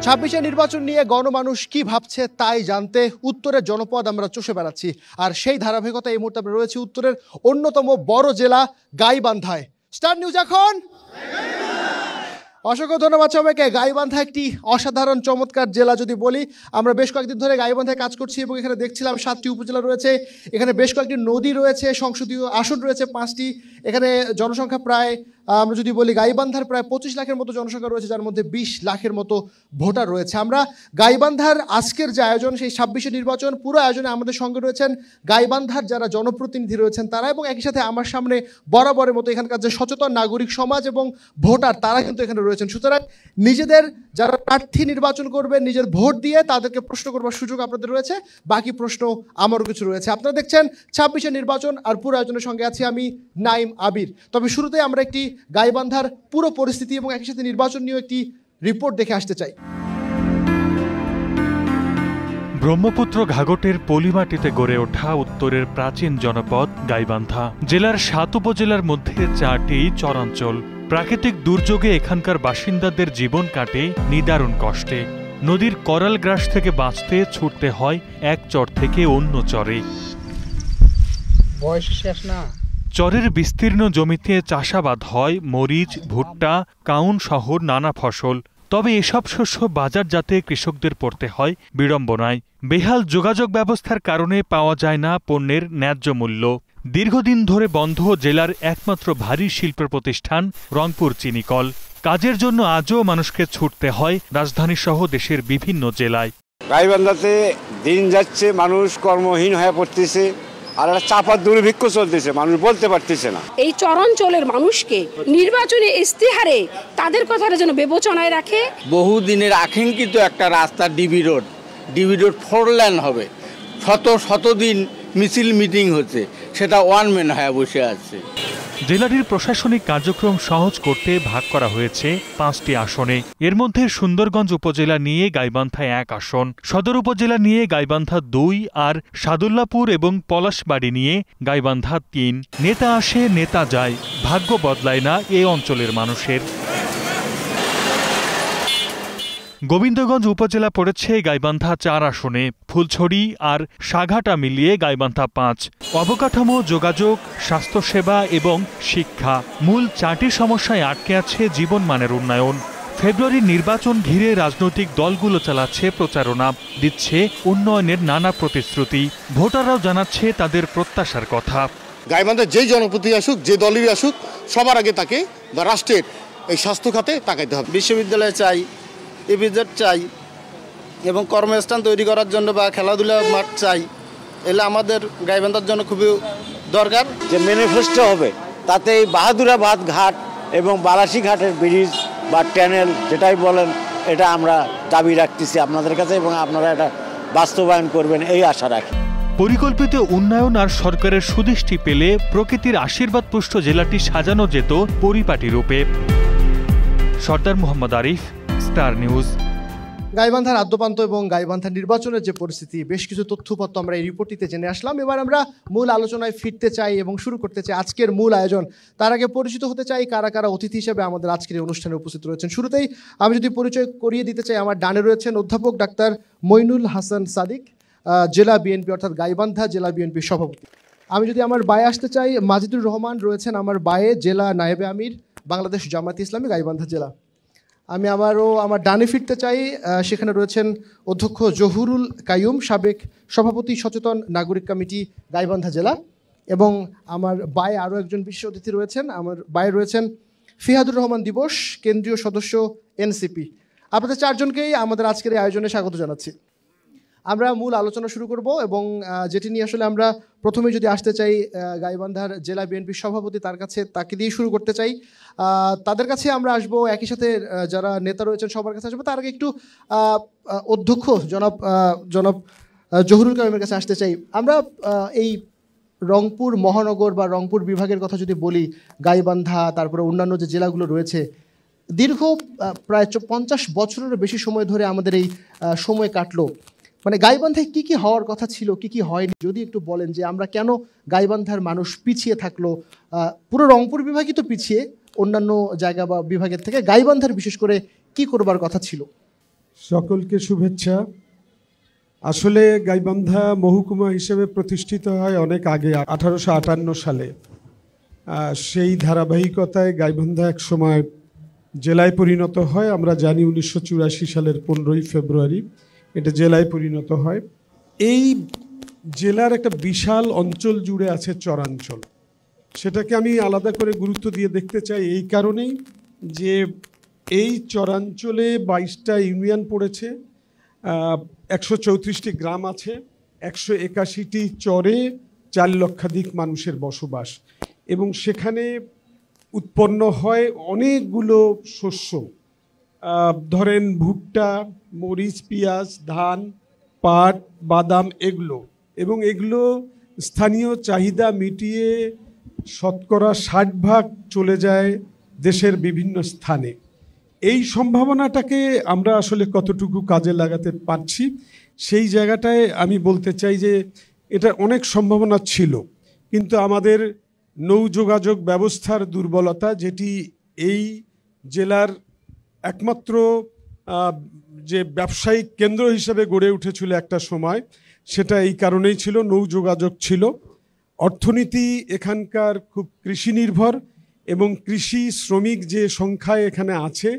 26-এ নির্বাচন নিয়ে গণমানুষ কি ভাবছে তাই জানতে উত্তরের জনপদ আমরা চষে বেড়াচ্ছি। আর সেই ধারাবাহিকতা এই মুহূর্তে আমরা রয়েছি উত্তরের অন্যতম বড় জেলা গাইবান্ধায়। স্টার নিউজ এখন। অসংখ্য ধন্যবাদ সবাইকে। গাইবান্ধা একটি অসাধারণ চমৎকার জেলা যদি বলি, আমরা বেশ কয়েকদিন ধরে গাইবান্ধায় কাজ করছি এবং এখানে দেখছিলাম 7টি উপজেলা রয়েছে, এখানে বেশ কয়েকটি নদী রয়েছে, সংসদীয় আসন রয়েছে 5টি, এখানে জনসংখ্যা প্রায় আমরা যদি বলি গাইবান্ধার প্রায় 25 লাখের মতো জনসংখ্যা রয়েছে, যার মধ্যে 20 লাখের মতো ভোটার রয়েছে। আমরা গাইবান্ধার আজকের যে আয়োজন, সেই 26-এ নির্বাচন পুরো আয়োজনে আমাদের সঙ্গে রয়েছেন গাইবান্ধার যারা জনপ্রতিনিধি রয়েছেন তারা, এবং একই সাথে আমার সামনে বরাবরের মতো এখানকার যে সচেতন নাগরিক সমাজ এবং ভোটার তারা কিন্তু এখানে রয়েছেন। সুতরাং নিজেদের যারা প্রার্থী নির্বাচন করবেন নিজের ভোট দিয়ে তাদেরকে প্রশ্ন করবার সুযোগ আপনাদের রয়েছে, বাকি প্রশ্ন আমারও কিছু রয়েছে। আপনারা দেখছেন 26-এ নির্বাচন আর পুরো আয়োজনের সঙ্গে আছি আমি নাইম আবির। তবে শুরুতে আমরা একটি গাইবান্ধার পুরো পরিস্থিতি এবং একই সাথে নির্বাচন নিয়ে একটি রিপোর্ট দেখে আসতে চাই। ব্রহ্মপুত্র ঘাঘটের পলিমাটিতে গড়ে ওঠা উত্তরের প্রাচীন জনপদ গাইবান্ধা জেলার 7 উপজেলার মধ্যে 4টি চরাঞ্চল। প্রাকৃতিক দুর্যোগে এখানকার বাসিন্দাদের জীবন কাটে নিদারুণ কষ্টে। নদীর করাল গ্রাস থেকে বাঁচতে ছুটতে হয় এক চর থেকে অন্য চরে। চরের বিস্তীর্ণ জমিতে চাষাবাদ হয় মরিচ, ভুট্টা, কাউন সহ নানা ফসল। তবে এসব শস্য বাজারজাতে কৃষকদের পড়তে হয় বিড়ম্বনায়। বেহাল যোগাযোগ ব্যবস্থার কারণে পাওয়া যায় না পণ্যের ন্যায্য মূল্য। দীর্ঘদিন ধরে বন্ধ জেলার একমাত্র ভারী শিল্প প্রতিষ্ঠান রংপুর চিনিকল। কাজের জন্য আজও মানুষকে ছুটতে হয় রাজধানীসহ দেশের বিভিন্ন জেলায়। গাইবান্ধাতে দিন যাচ্ছে, মানুষ কর্মহীন হয়ে পড়তেছে, আর একটা চাপার দুর্ভিক্ষ চলতেছে, মানুষ বলতে পারতেছে না। এই চরাঞ্চলের মানুষকে নির্বাচনী ইস্তেহারে তাদের কথাটা যেন বিবেচনায় রাখে। বহুদিনের আকাঙ্ক্ষিত একটা রাস্তা ডিবি রোড 4 লেন হবে, শত দিন মিছিল মিটিং হচ্ছে, সেটা ওয়ান ম্যান হয়ে বসে আছে। জেলাটির প্রশাসনিক কার্যক্রম সহজ করতে ভাগ করা হয়েছে 5টি আসনে। এর মধ্যে সুন্দরগঞ্জ উপজেলা নিয়ে গাইবান্ধা 1 আসন, সদর উপজেলা নিয়ে গাইবান্ধা 2 আর সাদুল্লাপুর এবং পলাশবাড়ি নিয়ে গাইবান্ধা 3। নেতা আসে নেতা যায়, ভাগ্য বদলায় না এ অঞ্চলের মানুষের। গোবিন্দগঞ্জ উপজেলা পড়েছে গাইবান্ধা 4 আসনে, ফুলছড়ি আর সাঘাটা মিলিয়ে গাইবান্ধা 5। অবকাঠামো, যোগাযোগ, স্বাস্থ্যসেবা এবং শিক্ষা মূল 4টি সমস্যায় আটকে আছে জীবনমানের উন্নয়ন। ফেব্রুয়ারির নির্বাচন ঘিরে রাজনৈতিক দলগুলো চালাচ্ছে প্রচারণা, দিচ্ছে উন্নয়নের নানা প্রতিশ্রুতি। ভোটাররাও জানাচ্ছে তাদের প্রত্যাশার কথা। গাইবান্ধার যেই জনপ্রতিনিধি আসুক, যে দলেরই আসুক, সবার আগে তাকে বা রাষ্ট্রের এই স্বাস্থ্য খাতে তাকাইতে হবে। বিশ্ববিদ্যালয় চাই, ইপিজেড চাই, এবং কর্মস্থান তৈরি করার জন্য বা খেলাধুলার মাঠ চাই। এলে আমাদের গাইবান্ধার জন্য খুবই দরকার। যে ম্যানিফেস্টো হবে তাতে এই বাহাদুরাবাদ ঘাট এবং বালাসী ঘাটের ব্রিজ বা ট্যানেল যেটাই বলেন, এটা আমরা দাবি রাখতেছি আপনাদের কাছে, এবং আপনারা এটা বাস্তবায়ন করবেন এই আশা রাখি। পরিকল্পিত উন্নয়ন আর সরকারের সুদৃষ্টি পেলে প্রকৃতির আশীর্বাদ পুষ্ট জেলাটি সাজানো যেত পরিপাটি রূপে। সর্দার মোহাম্মদ আরিফ, স্টার নিউজ। গাইবান্ধার আদ্যপ্রান্ত এবং গাইবান্ধার নির্বাচনের যে পরিস্থিতি, বেশ কিছু তথ্যপত্র আমরা এই রিপোর্টটিতে জেনে আসলাম। এবার আমরা মূল আলোচনায় ফিরতে চাই এবং শুরু করতে চাই আজকের মূল আয়োজন। তার আগে পরিচিত হতে চাই কারা কারা অতিথি হিসেবে আমাদের আজকের এই অনুষ্ঠানে উপস্থিত রয়েছেন। শুরুতেই আমি যদি পরিচয় করিয়ে দিতে চাই, আমার ডানে রয়েছেন অধ্যাপক ডাক্তার মইনুল হাসান সাদিক, জেলা বিএনপি অর্থাৎ গাইবান্ধা জেলা বিএনপির সভাপতি। আমি যদি আমার বায়ে আসতে চাই, মাজিদুর রহমান রয়েছেন আমার বায়ে, জেলা নায়েবে আমির, বাংলাদেশ জামায়াতে ইসলামী গাইবান্ধা জেলা। আমি আবারও আমার ডানে ফিরতে চাই, সেখানে রয়েছেন অধ্যক্ষ জহুরুল কাইয়ুম, সাবেক সভাপতি সচেতন নাগরিক কমিটি গাইবান্ধা জেলা। এবং আমার বায়ে আরও একজন বিশেষ অতিথি রয়েছেন, আমার বায়ে রয়েছেন ফিহাদুর রহমান দিবস, কেন্দ্রীয় সদস্য এনসিপি। আপনাদের 4 জনকেই আমাদের আজকের এই আয়োজনে স্বাগত জানাচ্ছি। আমরা মূল আলোচনা শুরু করব এবং যেটি নিয়ে আসলে আমরা প্রথমে যদি আসতে চাই গাইবান্ধার জেলা বিএনপির সভাপতি, তাকে দিয়ে শুরু করতে চাই। তাদের কাছে আমরা আসব, একই সাথে যারা নেতা রয়েছেন সবার কাছে আসবো। তার আগে একটু অধ্যক্ষ জনাব জহুরুল কাইয়ুমের কাছে আসতে চাই। আমরা এই রংপুর মহানগর বা রংপুর বিভাগের কথা যদি বলি, গাইবান্ধা তারপরে অন্যান্য যে জেলাগুলো রয়েছে, দীর্ঘ প্রায় 50 বছরেরও বেশি সময় ধরে আমাদের এই সময় কাটলো। মানে গাইবান্ধায় কি হওয়ার কথা ছিল, কি হয়নি, যদি একটু বলেন যে আমরা কেন গাইবান্ধার মানুষ পিছিয়ে থাকলো। পুরো রংপুর বিভাগই তো পিছিয়ে, অন্যান্য জায়গা বা বিভাগের থেকে গাইবান্ধার বিশেষ করে কি করবার কথা ছিল? সকলকে শুভেচ্ছা। আসলে গাইবান্ধা মহকুমা হিসেবে প্রতিষ্ঠিত হয় অনেক আগে, 1858 সালে। সেই ধারাবাহিকতায় গাইবান্ধা এক সময় জেলায় পরিণত হয়। আমরা জানি 1984 সালের 15ই ফেব্রুয়ারি এটা জেলায় পরিণত হয়। এই জেলার একটা বিশাল অঞ্চল জুড়ে আছে চরাঞ্চল। সেটাকে আমি আলাদা করে গুরুত্ব দিয়ে দেখতে চাই এই কারণেই যে এই চরাঞ্চলে 22টা ইউনিয়ন পড়েছে, 134টি গ্রাম আছে, 181টি চরে 4 লক্ষাধিক মানুষের বসবাস, এবং সেখানে উৎপন্ন হয় অনেকগুলো শস্য। ধরেন ভুট্টা, মরিচ, পেঁয়াজ, ধান, পাট, বাদাম, এগুলো, এবং এগুলো স্থানীয় চাহিদা মিটিয়ে শতকরা 60% চলে যায় দেশের বিভিন্ন স্থানে। এই সম্ভাবনাটাকে আমরা আসলে কতটুকু কাজে লাগাতে পারছি সেই জায়গাটায় আমি বলতে চাই যে এটা অনেক সম্ভাবনা ছিল, কিন্তু আমাদের নৌ যোগাযোগ ব্যবস্থার দুর্বলতা, যেটি এই জেলার একমাত্র যে ব্যবসায়িক কেন্দ্র হিসেবে গড়ে উঠেছিল একটা সময়, সেটা এই কারণেই ছিল, নৌ যোগাযোগ ছিল। অর্থনীতি এখানকার খুব কৃষি নির্ভর, এবং কৃষি শ্রমিক যে সংখ্যায় এখানে আছে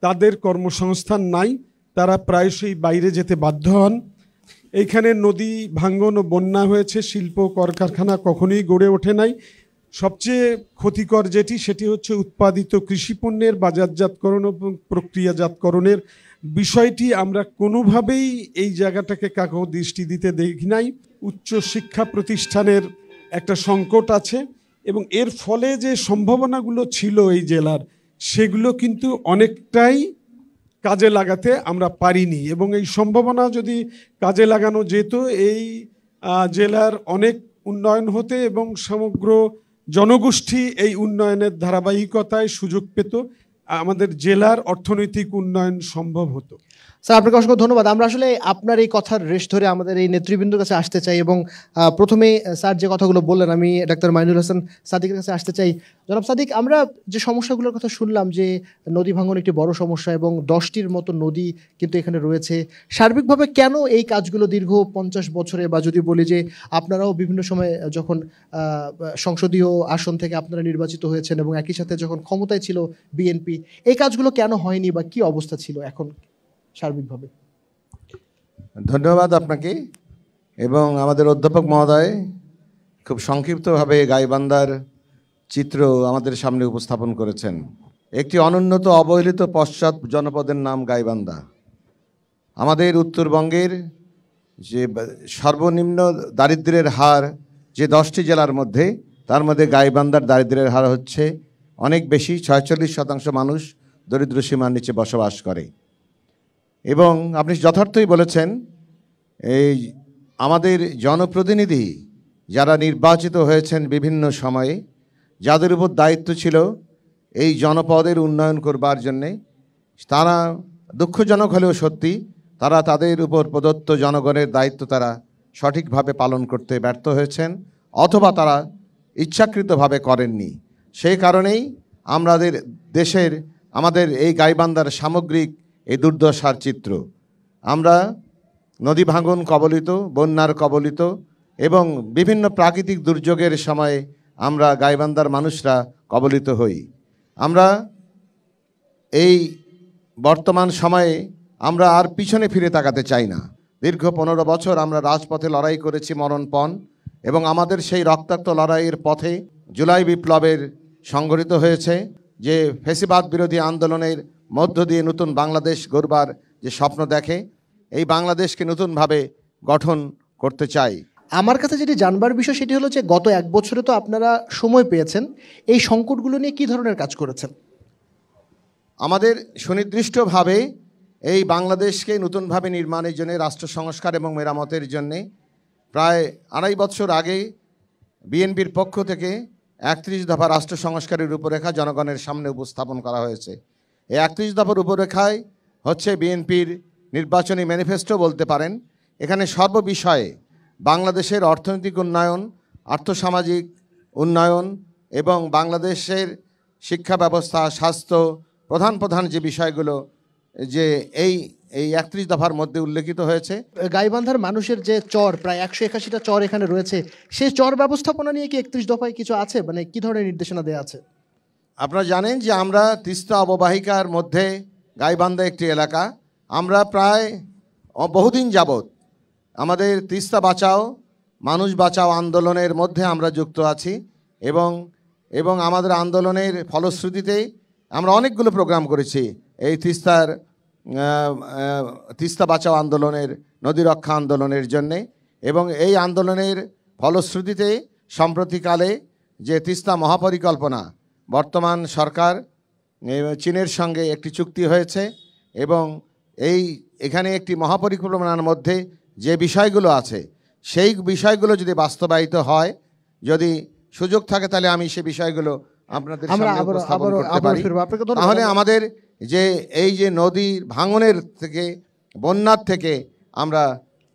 তাদের কর্মসংস্থান নাই, তারা প্রায়শই বাইরে যেতে বাধ্য হন। এইখানে নদী ভাঙ্গন ও বন্যা হয়েছে, শিল্প কলকারখানা কখনোই গড়ে ওঠে নাই। সবচেয়ে ক্ষতিকর যেটি, সেটি হচ্ছে উৎপাদিত কৃষিপণ্যের বাজারজাতকরণ এবং প্রক্রিয়াজাতকরণের বিষয়টি আমরা কোনোভাবেই এই জায়গাটাকে কাকো দৃষ্টি দিতে দেখি নাই। উচ্চ শিক্ষা প্রতিষ্ঠানের একটা সংকট আছে, এবং এর ফলে যে সম্ভাবনাগুলো ছিল এই জেলার, সেগুলো কিন্তু অনেকটাই কাজে লাগাতে আমরা পারিনি। এবং এই সম্ভাবনা যদি কাজে লাগানো যেত, এই জেলার অনেক উন্নয়ন হতে এবং সমগ্র জনগোষ্ঠী এই উন্নয়নের ধারাবাহিকতায় সুযোগ পেত, আমাদের জেলার অর্থনৈতিক উন্নয়ন সম্ভব হতো। স্যার, আপনাকে অসংখ্য ধন্যবাদ। আমরা আসলে আপনার এই কথার রেশ ধরে আমাদের এই নেতৃবৃন্দের কাছে আসতে চাই, এবং প্রথমেই স্যার যে কথাগুলো বললেন, আমি ডাক্তার মাইনুল হাসান সাদিকের কাছে আসতে চাই। জনাব সাদিক, আমরা যে সমস্যাগুলোর কথা শুনলাম, যে নদী ভাঙন একটি বড় সমস্যা এবং 10টির মতো নদী কিন্তু এখানে রয়েছে, সার্বিকভাবে কেন এই কাজগুলো দীর্ঘ 50 বছরে, বা যদি বলি যে আপনারাও বিভিন্ন সময় যখন সংসদীয় আসন থেকে আপনারা নির্বাচিত হয়েছেন এবং একই সাথে যখন ক্ষমতায় ছিল বিএনপি, এই কাজগুলো কেন হয়নি বা কি অবস্থা ছিল এখন সার্বিকভাবে? ধন্যবাদ আপনাকে এবং আমাদের অধ্যাপক মহোদয় খুব সংক্ষিপ্তভাবে গাইবান্ধার চিত্র আমাদের সামনে উপস্থাপন করেছেন। একটি অনুন্নত অবহেলিত পশ্চাৎ জনপদের নাম গাইবান্ধা। আমাদের উত্তরবঙ্গের যে সর্বনিম্ন দারিদ্র্যের হার যে 10টি জেলার মধ্যে, তার মধ্যে গাইবান্ধার দারিদ্র্যের হার হচ্ছে অনেক বেশি। 46% মানুষ দরিদ্র সীমার নিচে বসবাস করে। এবং আপনি যথার্থই বলেছেন, এই আমাদের জনপ্রতিনিধি যারা নির্বাচিত হয়েছেন বিভিন্ন সময়ে, যাদের উপর দায়িত্ব ছিল এই জনপদের উন্নয়ন করবার জন্যে, তারা দুঃখজনক হলেও সত্যি, তারা তাদের উপর প্রদত্ত জনগণের দায়িত্ব তারা সঠিকভাবে পালন করতে ব্যর্থ হয়েছেন, অথবা তারা ইচ্ছাকৃতভাবে করেননি। সেই কারণেই আমাদের দেশের, আমাদের এই গাইবান্ধার সামগ্রিক এই দুর্দশার চিত্র। আমরা নদী ভাঙন কবলিত, বন্যার কবলিত এবং বিভিন্ন প্রাকৃতিক দুর্যোগের সময়ে আমরা গাইবান্ধার মানুষরা কবলিত হই। আমরা এই বর্তমান সময়ে আমরা আর পিছনে ফিরে তাকাতে চাই না। দীর্ঘ 15 বছর আমরা রাজপথে লড়াই করেছি মরণপণ, এবং আমাদের সেই রক্তাক্ত লড়াইয়ের পথে জুলাই বিপ্লবের সংগঠিত হয়েছে, যে ফ্যাসিবাদ বিরোধী আন্দোলনের মধ্য দিয়ে নতুন বাংলাদেশ গড়বার যে স্বপ্ন দেখে, এই বাংলাদেশকে নতুনভাবে গঠন করতে চাই। আমার কাছে যেটি জানবার বিষয় সেটি হলো যে গত 1 বছরে তো আপনারা সময় পেয়েছেন, এই সংকটগুলো নিয়ে কী ধরনের কাজ করেছেন? আমাদের সুনির্দিষ্টভাবে এই বাংলাদেশকে নতুনভাবে নির্মাণের জন্য, রাষ্ট্র সংস্কার এবং মেরামতের জন্যে প্রায় 2.5 বছর আগে বিএনপির পক্ষ থেকে 31 দফা রাষ্ট্র সংস্কারের রূপরেখা জনগণের সামনে উপস্থাপন করা হয়েছে। এই 31 দফার রূপরেখায় হচ্ছে বিএনপির নির্বাচনী ম্যানিফেস্টো বলতে পারেন। এখানে সর্ববিষয়ে বাংলাদেশের অর্থনৈতিক উন্নয়ন, আর্থসামাজিক উন্নয়ন এবং বাংলাদেশের শিক্ষা ব্যবস্থা, স্বাস্থ্য, প্রধান যে বিষয়গুলো, যে এই এই 31 দফার মধ্যে উল্লেখিত হয়েছে। গাইবান্ধার মানুষের যে চর, প্রায় 181টা চর এখানে রয়েছে, সেই চর ব্যবস্থাপনা নিয়ে কি 31 দফায় কিছু আছে, মানে কি ধরনের নির্দেশনা দেওয়া আছে? আপনারা জানেন যে আমরা তিস্তা অববাহিকার মধ্যে গাইবান্ধা একটি এলাকা, আমরা প্রায় বহুদিন যাবৎ আমাদের তিস্তা বাঁচাও মানুষ বাঁচাও আন্দোলনের মধ্যে আমরা যুক্ত আছি এবং আমাদের আন্দোলনের ফলশ্রুতিতে আমরা অনেকগুলো প্রোগ্রাম করেছি এই তিস্তা বাঁচাও আন্দোলনের, নদী রক্ষা আন্দোলনের জন্যে, এবং এই আন্দোলনের ফলশ্রুতিতে সম্প্রতিকালে যে তিস্তা মহাপরিকল্পনা, বর্তমান সরকার চীনের সঙ্গে একটি চুক্তি হয়েছে এবং এখানে একটি মহাপরিকল্পনার মধ্যে যে বিষয়গুলো আছে সেই বিষয়গুলো যদি বাস্তবায়িত হয়, যদি সুযোগ থাকে, তাহলে আমি সেই বিষয়গুলো আপনাদের সামনে উপস্থাপন করতে পারি। তাহলে আমাদের এই যে নদীর ভাঙনের থেকে, বন্যার থেকে আমরা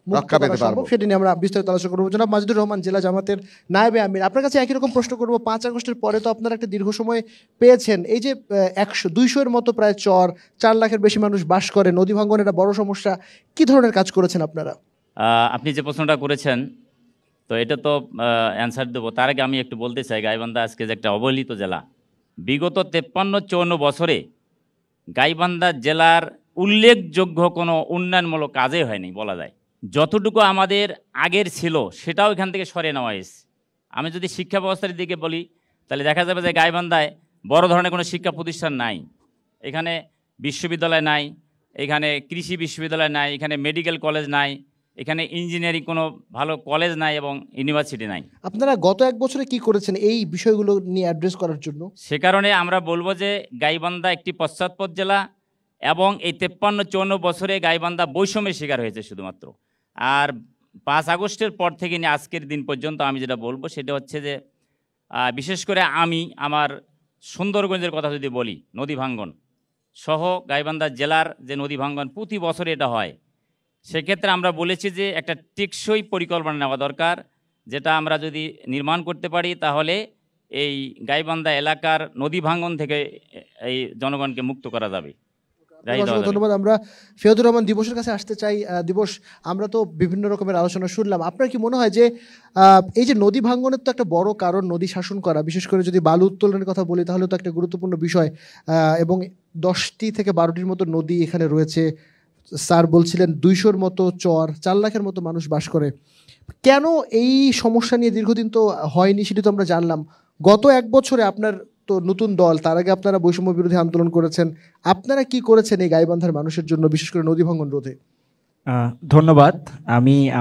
রক্ষা পেতে পারবো, সেটা নিয়ে আমরা বিস্তারিত আলোচনা করবো। জনাব মাজিদুর রহমান, জেলা জামাতের নায়েবে আমির, আপনার কাছে একই রকম প্রশ্ন করবো। 5 আগস্টের পরে তো আপনারা একটা দীর্ঘ সময় পেয়েছেন, এই যে 100-200-এর মতো প্রায় চর, 4 লাখের বেশি মানুষ বাস করে, নদী ভাঙনের একটা বড় সমস্যা, কি ধরনের কাজ করেছেন আপনারা? আপনি যে প্রশ্নটা করেছেন, তো এটা তো অ্যান্সার দেবো। তার আগে আমি একটু বলতে চাই, গাইবান্ধা আজকে যে একটা অবহেলিত জেলা, বিগত 53-54 বছরে গাইবান্ধা জেলার উল্লেখযোগ্য কোনো উন্নয়নমূলক কাজই হয়নি বলা যায়। যতটুকু আমাদের আগের ছিল সেটাও এখান থেকে সরিয়ে নেওয়া হয়েছে। আমি যদি শিক্ষা ব্যবস্থার দিকে বলি, তাহলে দেখা যাবে যে গাইবান্ধায় বড় ধরনের কোনো শিক্ষা প্রতিষ্ঠান নাই। এখানে বিশ্ববিদ্যালয় নাই, এখানে কৃষি বিশ্ববিদ্যালয় নাই, এখানে মেডিকেল কলেজ নাই, এখানে ইঞ্জিনিয়ারিং কোনো ভালো কলেজ নাই এবং ইউনিভার্সিটি নাই। আপনারা গত 1 বছরে কি করেছেন এই বিষয়গুলো নিয়ে অ্যাড্রেস করার জন্য? সে কারণে আমরা বলবো যে গাইবান্ধা একটি পশ্চাৎপদ জেলা এবং এই 53-54 বছরে গাইবান্ধা বৈষম্যের শিকার হয়েছে শুধুমাত্র। আর 5 আগস্টের পর থেকে নিয়ে আজকের দিন পর্যন্ত আমি যেটা বলবো সেটা হচ্ছে যে বিশেষ করে আমি আমার সুন্দরগঞ্জের কথা যদি বলি, নদী ভাঙ্গন সহ গাইবান্ধা জেলার যে নদী ভাঙ্গন প্রতি বছরে এটা হয়, সেক্ষেত্রে আমরা বলেছি যে একটা টেকসই পরিকল্পনা নেওয়া দরকার, যেটা আমরা যদি নির্মাণ করতে পারি তাহলে এই গাইবান্ধা এলাকার নদী ভাঙ্গন থেকে এই জনগণকে মুক্ত করা যাবে। ধন্যবাদ। আমরা ফিয়াদুর রহমান দিবসের কাছে আসতে চাই। দিবস, আমরা তো বিভিন্ন রকমের আলোচনা শুনলাম, আপনার কি মনে হয় যে এই যে নদী ভাঙ্গনের তো একটা বড় কারণ নদী শাসন করা, বিশেষ করে যদি বালু উত্তোলনের কথা বলি তাহলে তো একটা গুরুত্বপূর্ণ বিষয়, এবং 10টি থেকে 12টির মতো নদী এখানে রয়েছে, স্যার বলছিলেন 200-র মতো চর, 4 লাখের মতো মানুষ বাস করে। কেন এই সমস্যা নিয়ে দীর্ঘদিন তো হয়নি সেটি তো আমরা জানলাম। গত 1 বছরে আপনার তো নতুন দল, তার আগে আপনারা বৈষম্য বিরোধী আন্দোলন করেছেন, আপনারা কি করেছেন এই গাইবান্ধার মানুষের জন্য, বিশেষ করে নদী ভাঙ্গন রোধে? ধন্যবাদ।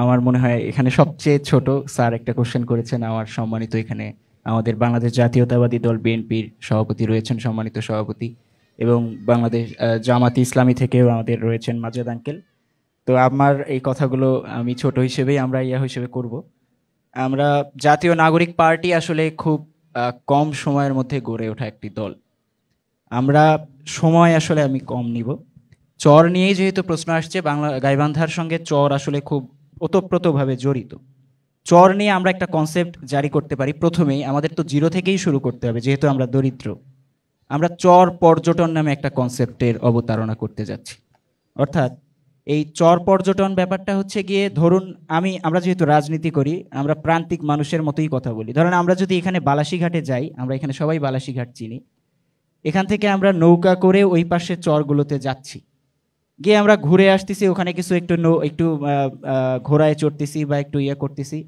আমার মনে হয় এখানে সবচেয়ে ছোট স্যার একটা কোশ্চেন করেছেন। আমার সম্মানিত এখানে আমাদের বাংলাদেশ জাতীয়তাবাদী দল বিএনপির সভাপতি রয়েছেন, সম্মানিত সভাপতি, এবং বাংলাদেশ জামাতে ইসলামী থেকেও আমাদের রয়েছেন মাজেদ আঙ্কেল। তো আমার এই কথাগুলো আমি ছোট হিসেবেই আমরা হিসেবে করব। আমরা জাতীয় নাগরিক পার্টি আসলে খুব কম সময়ের মধ্যে গড়ে ওঠা একটি দল। আমরা সময় আসলে আমি কম নিব। চর নিয়েই যেহেতু প্রশ্ন আসছে, গাইবান্ধার সঙ্গে চর আসলে খুব ওতপ্রোতভাবে জড়িত। চর নিয়ে আমরা একটা কনসেপ্ট জারি করতে পারি। প্রথমেই আমাদের তো 0 থেকেই শুরু করতে হবে, যেহেতু আমরা দরিদ্র। আমরা চর পর্যটন নামে একটা কনসেপ্টের অবতারণা করতে যাচ্ছি। অর্থাৎ এই চর পর্যটন ব্যাপারটা হচ্ছে গিয়ে, ধরুন আমরা যেহেতু রাজনীতি করি, আমরা প্রান্তিক মানুষের মতোই কথা বলি। ধরেন আমরা যদি এখানে বালাসীঘাটে যাই, আমরা এখানে সবাই বালাসীঘাট চিনি, এখান থেকে আমরা নৌকা করে ওই পাশে চরগুলোতে যাচ্ছি, গিয়ে আমরা ঘুরে আসতেছি, ওখানে কিছু একটু ঘোড়ায় চড়তেছি বা একটু করতেছি।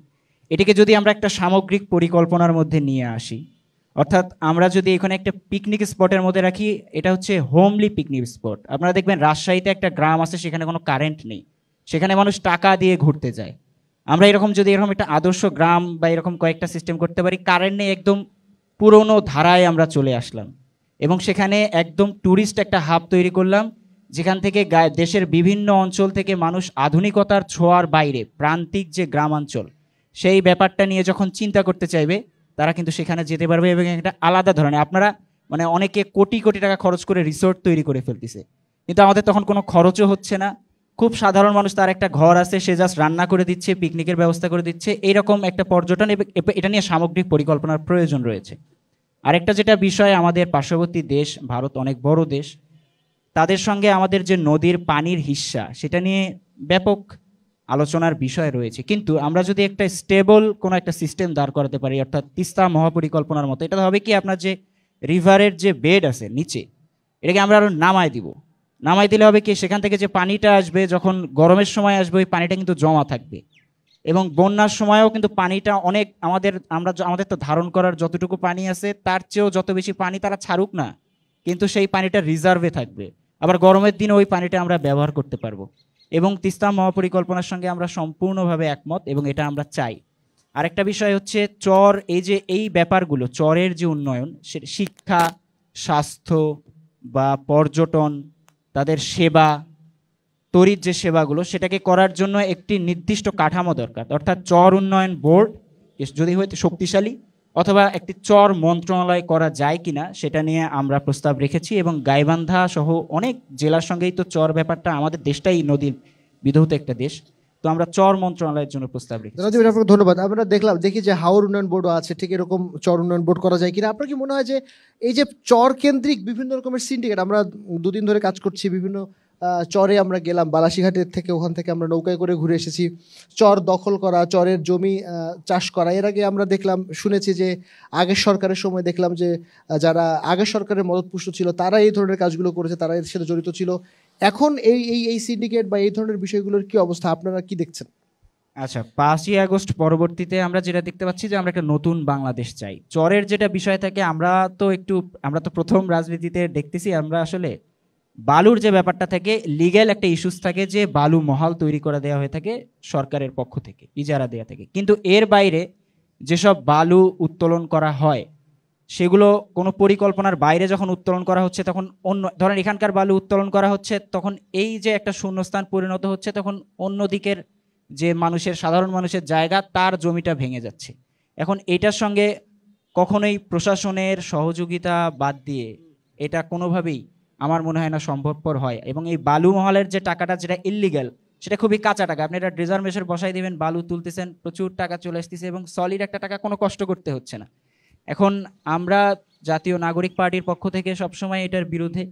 এটাকে যদি আমরা একটা সামগ্রিক পরিকল্পনার মধ্যে নিয়ে আসি, অর্থাৎ আমরা যদি এখানে একটা পিকনিক স্পটের মধ্যে রাখি, এটা হচ্ছে হোমলি পিকনিক স্পট। আপনারা দেখবেন রাজশাহীতে একটা গ্রাম আছে, সেখানে কোনো কারেন্ট নেই, সেখানে মানুষ টাকা দিয়ে ঘুরতে যায়। আমরা এরকম একটা আদর্শ গ্রাম বা এরকম কয়েকটা সিস্টেম করতে পারি, কারেন্ট নেই, একদম পুরনো ধারায় আমরা চলে আসলাম, এবং সেখানে একদম ট্যুরিস্ট একটা হাব তৈরি করলাম, যেখান থেকে দেশের বিভিন্ন অঞ্চল থেকে মানুষ আধুনিকতার ছোঁয়ার বাইরে প্রান্তিক যে গ্রামাঞ্চল, সেই ব্যাপারটা নিয়ে যখন চিন্তা করতে চাইবে, তারা কিন্তু সেখানে যেতে পারবে। এবং একটা আলাদা ধরনের, আপনারা অনেকে কোটি কোটি টাকা খরচ করে রিসোর্ট তৈরি করে ফেলতেছে, কিন্তু আমাদের তখন কোনো খরচও হচ্ছে না। খুব সাধারণ মানুষ, তার একটা ঘর আছে, সে জাস্ট রান্না করে দিচ্ছে, পিকনিকের ব্যবস্থা করে দিচ্ছে। এইরকম একটা পর্যটন, এটা নিয়ে সামগ্রিক পরিকল্পনার প্রয়োজন রয়েছে। আরেকটা যেটা বিষয়, আমাদের পার্শ্ববর্তী দেশ ভারত অনেক বড় দেশ, তাদের সঙ্গে আমাদের যে নদীর পানির হিস্সা সেটা নিয়ে ব্যাপক আলোচনার বিষয় রয়েছে। কিন্তু আমরা যদি একটা স্টেবল কোনো একটা সিস্টেম দাঁড় করাতে পারি, অর্থাৎ তিস্তা মহাপরিকল্পনার মতো, এটা হবে কি আপনার যে রিভারের যে বেড আছে নিচে, এটাকে আমরা আরও নামাই দিলে হবে কি সেখান থেকে যে পানিটা আসবে, যখন গরমের সময় আসবে ওই পানিটা কিন্তু জমা থাকবে, এবং বন্যার সময়ও কিন্তু পানিটা অনেক আমাদের তো ধারণ করার যতটুকু পানি আছে তার চেয়েও যত বেশি পানি তারা ছাড়ুক না, কিন্তু সেই পানিটা রিজার্ভে থাকবে, আবার গরমের দিনে ওই পানিটা আমরা ব্যবহার করতে পারবো। এবং তিস্তা মহাপরিকল্পনার সঙ্গে আমরা সম্পূর্ণভাবে একমত এবং এটা আমরা চাই। আরেকটা বিষয় হচ্ছে চর, এই ব্যাপারগুলো, চরের যে উন্নয়ন, শিক্ষা, স্বাস্থ্য বা পর্যটন, তাদের সেবা, তড়িৎ যে সেবাগুলো, সেটাকে করার জন্য একটি নির্দিষ্ট কাঠামো দরকার। অর্থাৎ চর উন্নয়ন বোর্ড যদি হয়তো শক্তিশালী, অথবা একটি চর মন্ত্রণালয় করা যায় কিনা সেটা নিয়ে আমরা প্রস্তাব রেখেছি। এবং গাইবান্ধা সহ অনেক জেলার সঙ্গেই তো চর ব্যাপারটা, আমাদের দেশটাই নদীর বিধৌত একটা দেশ, তো আমরা চর মন্ত্রণালয়ের জন্য প্রস্তাব রেখেছি। আপনাকে ধন্যবাদ। আমরা দেখি যে হাওর উন্নয়ন বোর্ডও আছে, ঠিক এরকম চর উন্নয়ন বোর্ড করা যায় কিনা। আপনার কি মনে হয় যে এই যে চর কেন্দ্রিক বিভিন্ন রকমের সিন্ডিকেট, আমরা দুদিন ধরে কাজ করছি, বিভিন্ন চরে আমরা গেলাম, বালাসীঘাটের থেকে, ওখান থেকে আমরা নৌকায় করে ঘুরে এসেছি, চর দখল করা, চরের জমি চাষ করা। এর আগে আমরা শুনেছি যে আগের সরকারের সময় দেখলাম যে যারা আগের সরকারের মদতপুষ্ট ছিল তারা এই ধরনের কাজগুলো করেছে, তারা এর সাথে জড়িত ছিল। এখন এই সিন্ডিকেট বা এই ধরনের বিষয়গুলোর কি অবস্থা, আপনারা কি দেখছেন? আচ্ছা, 5ই আগস্ট পরবর্তীতে আমরা যেটা দেখতে পাচ্ছি যে আমরা একটা নতুন বাংলাদেশ চাই। চরের যেটা বিষয় থাকে, আমরা তো প্রথম রাজনীতিতে দেখতেছি, আমরা আসলে বালুর যে ব্যাপারটা থাকে, লিগ্যাল একটা ইস্যুস থাকে যে বালু মহাল তৈরি করে দেওয়া হয়ে থাকে সরকারের পক্ষ থেকে, ইজারা দেওয়া থাকে। কিন্তু এর বাইরে যেসব বালু উত্তোলন করা হয় সেগুলো কোনো পরিকল্পনার বাইরে যখন উত্তোলন করা হচ্ছে, তখন ধরেন এখানকার বালু উত্তোলন করা হচ্ছে, তখন এই যে একটা শূন্যস্থান পরিণত হচ্ছে, তখন অন্য দিকের যে সাধারণ মানুষের জায়গা, তার জমিটা ভেঙে যাচ্ছে। এখন এটার সঙ্গে কখনোই প্রশাসনের সহযোগিতা বাদ দিয়ে এটা কোনোভাবেই আমার মনে হয় না সম্ভবপর হয়। এবং এই বালু মহলের যে টাকাটা, যেটা ইল্লিগাল, সেটা খুবই কাঁচা টাকা। আপনি এটা ড্রেজার মেশিন বসাই দিবেন, বালু তুলতেছেন, প্রচুর টাকা চলে আসতেছে এবং সলিড একটা টাকা, কোনো কষ্ট করতে হচ্ছে না। এখন আমরা জাতীয় নাগরিক পার্টির পক্ষ থেকে সবসময় এটার বিরুদ্ধে,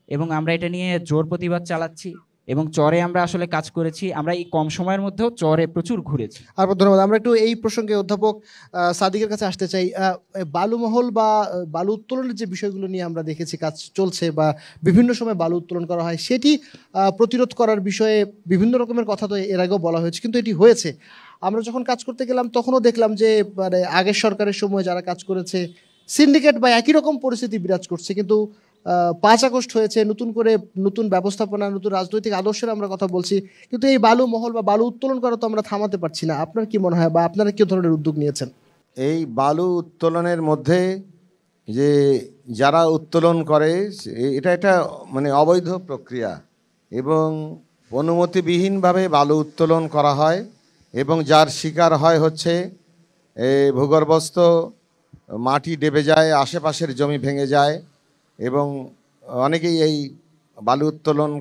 এবং আমরা এটা নিয়ে জোর প্রতিবাদ চালাচ্ছি, এবং চরে আমরা আসলে কাজ করেছি। আমরা এই কম সময়ের মধ্যেও চরে প্রচুর ঘুরেছি। আর ধন্যবাদ। আমরা একটু এই প্রসঙ্গে অধ্যাপক সাদিকের কাছে আসতে চাই। বালুমহল বা বালু উত্তোলনের যে বিষয়গুলো নিয়ে আমরা দেখেছি কাজ চলছে, বা বিভিন্ন সময় বালু উত্তোলন করা হয়, সেটি প্রতিরোধ করার বিষয়ে বিভিন্ন রকমের কথা তো এর আগেও বলা হয়েছে, কিন্তু এটি হয়েছে। আমরা যখন কাজ করতে গেলাম তখনও দেখলাম যে আগের সরকারের সময় যারা কাজ করেছে, সিন্ডিকেট বা একই রকম পরিস্থিতি বিরাজ করছে। কিন্তু 5 আগস্ট হয়েছে, নতুন করে নতুন ব্যবস্থাপনা, নতুন রাজনৈতিক আদর্শের আমরা কথা বলছি, কিন্তু এই বালু মহল বা বালু উত্তোলন করা তো আমরা থামাতে পারছি না। আপনার কি মনে হয়, বা আপনারা কি ধরনের উদ্যোগ নিয়েছেন? এই বালু উত্তোলনের মধ্যে যে যারা উত্তোলন করে, এটা অবৈধ প্রক্রিয়া, এবং অনুমতিবিহীনভাবে বালু উত্তোলন করা হয়, এবং যার শিকার হচ্ছে ভূগর্ভস্থ মাটি ডেবে যায়, আশেপাশের জমি ভেঙে যায়, এবং অনেকেই এই বালু উত্তোলন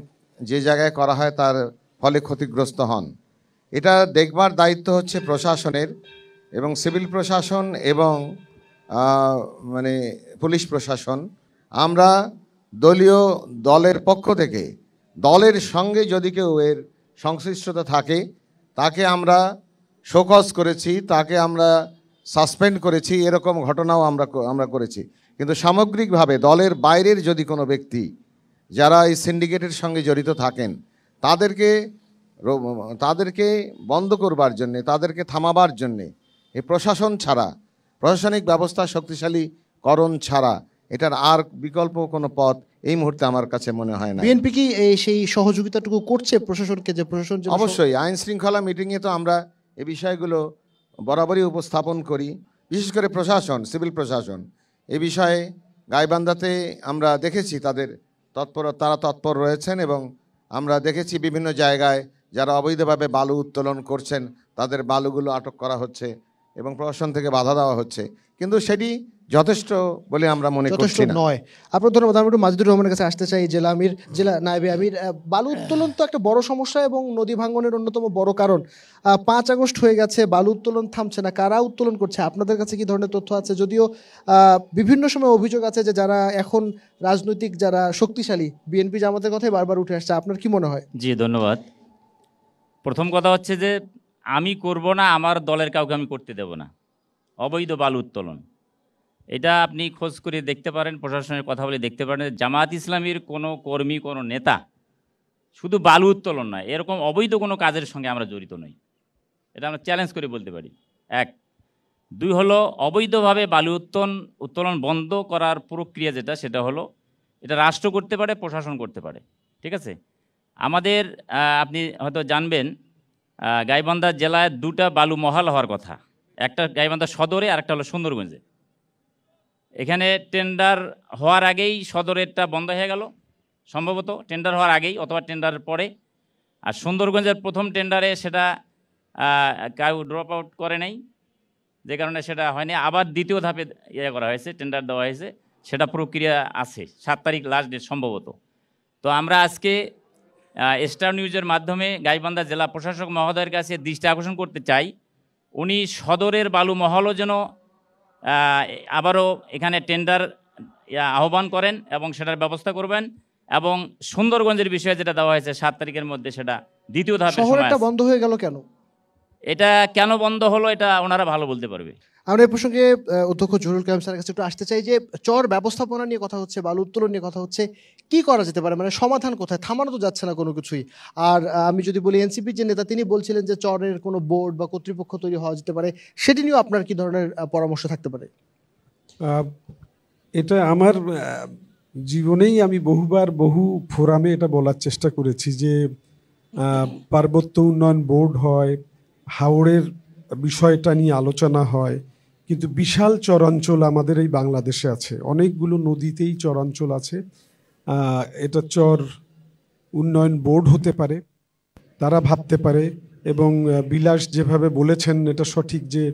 যে জায়গায় করা হয় তার ফলে ক্ষতিগ্রস্ত হন। এটা দেখবার দায়িত্ব হচ্ছে প্রশাসনের, এবং সিভিল প্রশাসন এবং পুলিশ প্রশাসন। আমরা দলের পক্ষ থেকে, দলের সঙ্গে যদি কেউ এর সংশ্লিষ্টতা থাকে, তাকে আমরা শোকজ করেছি, তাকে আমরা সাসপেন্ড করেছি, এরকম ঘটনাও আমরা করেছি। কিন্তু সামগ্রিকভাবে দলের বাইরের যদি কোনো ব্যক্তি যারা এই সিন্ডিকেটের সঙ্গে জড়িত থাকেন, তাদেরকে বন্ধ করবার জন্যে, তাদেরকে থামাবার জন্যে এই প্রশাসন ছাড়া, প্রশাসনিক ব্যবস্থা শক্তিশালীকরণ ছাড়া এটার আর বিকল্প কোনো পথ এই মুহূর্তে আমার কাছে মনে হয় না। বিএনপি কি সেই সহযোগিতাটুকু করছে প্রশাসনকে? যে প্রশাসন অবশ্যই আইন শৃঙ্খলা মিটিংয়ে তো আমরা এই বিষয়গুলো বরাবরই উপস্থাপন করি, বিশেষ করে প্রশাসন, সিভিল প্রশাসন এ বিষয়ে গাইবান্ধাতে আমরা দেখেছি তারা তৎপর রয়েছেন, এবং আমরা দেখেছি বিভিন্ন জায়গায় যারা অবৈধভাবে বালু উত্তোলন করছেন তাদের বালুগুলো আটক করা হচ্ছে এবং প্রশাসন থেকে বাধা দেওয়া হচ্ছে। কিন্তু সেটি যথেষ্ট বলে আমরা মনে যথেষ্ট করছি না। নয়। আপনার ধন্যবাদ। আমি একটু মাজিদুর রহমানের কাছে আসতে চাই, জেলা আমির, জেলা নায়েবে আমির। বালু উত্তোলন তো একটা বড় সমস্যা এবং নদী ভাঙনের অন্যতম বড় কারণ। 5 আগস্ট হয়ে গেছে, বালু উত্তোলন থামছে না। কারা উত্তোলন করছে? আপনাদের কাছে কি ধরনের তথ্য আছে? যদিও বিভিন্ন সময় অভিযোগ আছে যে যারা এখন রাজনৈতিক যারা শক্তিশালী, বিএনপি জামাতের কথাই বারবার উঠে আসছে। আপনার কি মনে হয়? জি ধন্যবাদ। প্রথম কথা হচ্ছে যে আমি করব না, আমার দলের কাউকে আমি করতে দেব না অবৈধ বালু উত্তোলন। এটা আপনি খোঁজ করে দেখতে পারেন, প্রশাসনের কথা বলে দেখতে পারেন। জামাত ইসলামীর কোনো কর্মী, কোনো নেতা শুধু বালু উত্তোলন নয়, এরকম অবৈধ কোনো কাজের সঙ্গে আমরা জড়িত নই। এটা আমরা চ্যালেঞ্জ করে বলতে পারি। 1, 2 হলো অবৈধভাবে বালু উত্তোলন বন্ধ করার প্রক্রিয়া যেটা, সেটা হলো এটা রাষ্ট্র করতে পারে, প্রশাসন করতে পারে। ঠিক আছে? আমাদের আপনি হয়তো জানবেন গাইবান্ধা জেলায় 2টা বালু মহাল হওয়ার কথা। একটা গাইবান্ধা সদরে আর একটা হলো সুন্দরগঞ্জে। এখানে টেন্ডার হওয়ার আগেই সদরেরটা বন্ধ হয়ে গেল, সম্ভবত টেন্ডার হওয়ার আগেই অথবা টেন্ডারের পরে। আর সুন্দরগঞ্জের প্রথম টেন্ডারে সেটা কেউ ড্রপ আউট করে নাই, যে কারণে সেটা হয়নি। আবার দ্বিতীয় ধাপে করা হয়েছে, টেন্ডার দেওয়া হয়েছে, সেটা প্রক্রিয়া আছে। 7 তারিখ লাস্ট ডেট সম্ভবত। তো আমরা আজকে স্টার নিউজের মাধ্যমে গাইবান্ধা জেলা প্রশাসক মহোদয়ের কাছে দৃষ্টি আকর্ষণ করতে চাই, উনি সদরের বালু মহলও যেন আবারও এখানে টেন্ডার আহ্বান করেন এবং সেটার ব্যবস্থা করবেন। এবং সুন্দরগঞ্জের বিষয়ে যেটা দেওয়া হয়েছে 7 তারিখের মধ্যে, সেটা দ্বিতীয় ধাপে। শহরটা বন্ধ হয়ে গেল কেন? এটা কেন বন্ধ হলো এটা ওনারা ভালো বলতে পারবে। আমরা এই প্রসঙ্গে অধ্যক্ষ জহুরুল কালাম স্যারের কাছে একটু আসতে চাই যে চর ব্যবস্থাপনা নিয়ে কথা হচ্ছে, বালু উত্তোলন নিয়ে কথা হচ্ছে, কি করা যেতে পারে? মানে সমাধান কোথায়? থামানো তো যাচ্ছে না কোনো কিছুই। আর আমি যদি বলি এনসিপির যে নেতা, তিনি বলছিলেন যে চরের কোনো বোর্ড বা কর্তৃপক্ষ তৈরি হওয়া যেতে পারে। সেটি নিয়েও আপনার কি ধরনের পরামর্শ থাকতে পারে? এটা আমার জীবনেই আমি বহুবার বহু ফোরামে এটা বলার চেষ্টা করেছি যে পার্বত্য উন্নয়ন বোর্ড হয়, হাওড়ের বিষয়টা নিয়ে আলোচনা হয়, কিন্তু বিশাল চরাঞ্চল আমাদের এই বাংলাদেশে আছে, অনেকগুলো নদীতেই চরাঞ্চল আছে। এটা চর উন্নয়ন বোর্ড হতে পারে, তারা ভাবতে পারে। এবং বিলাস যেভাবে বলেছেন এটা সঠিক যে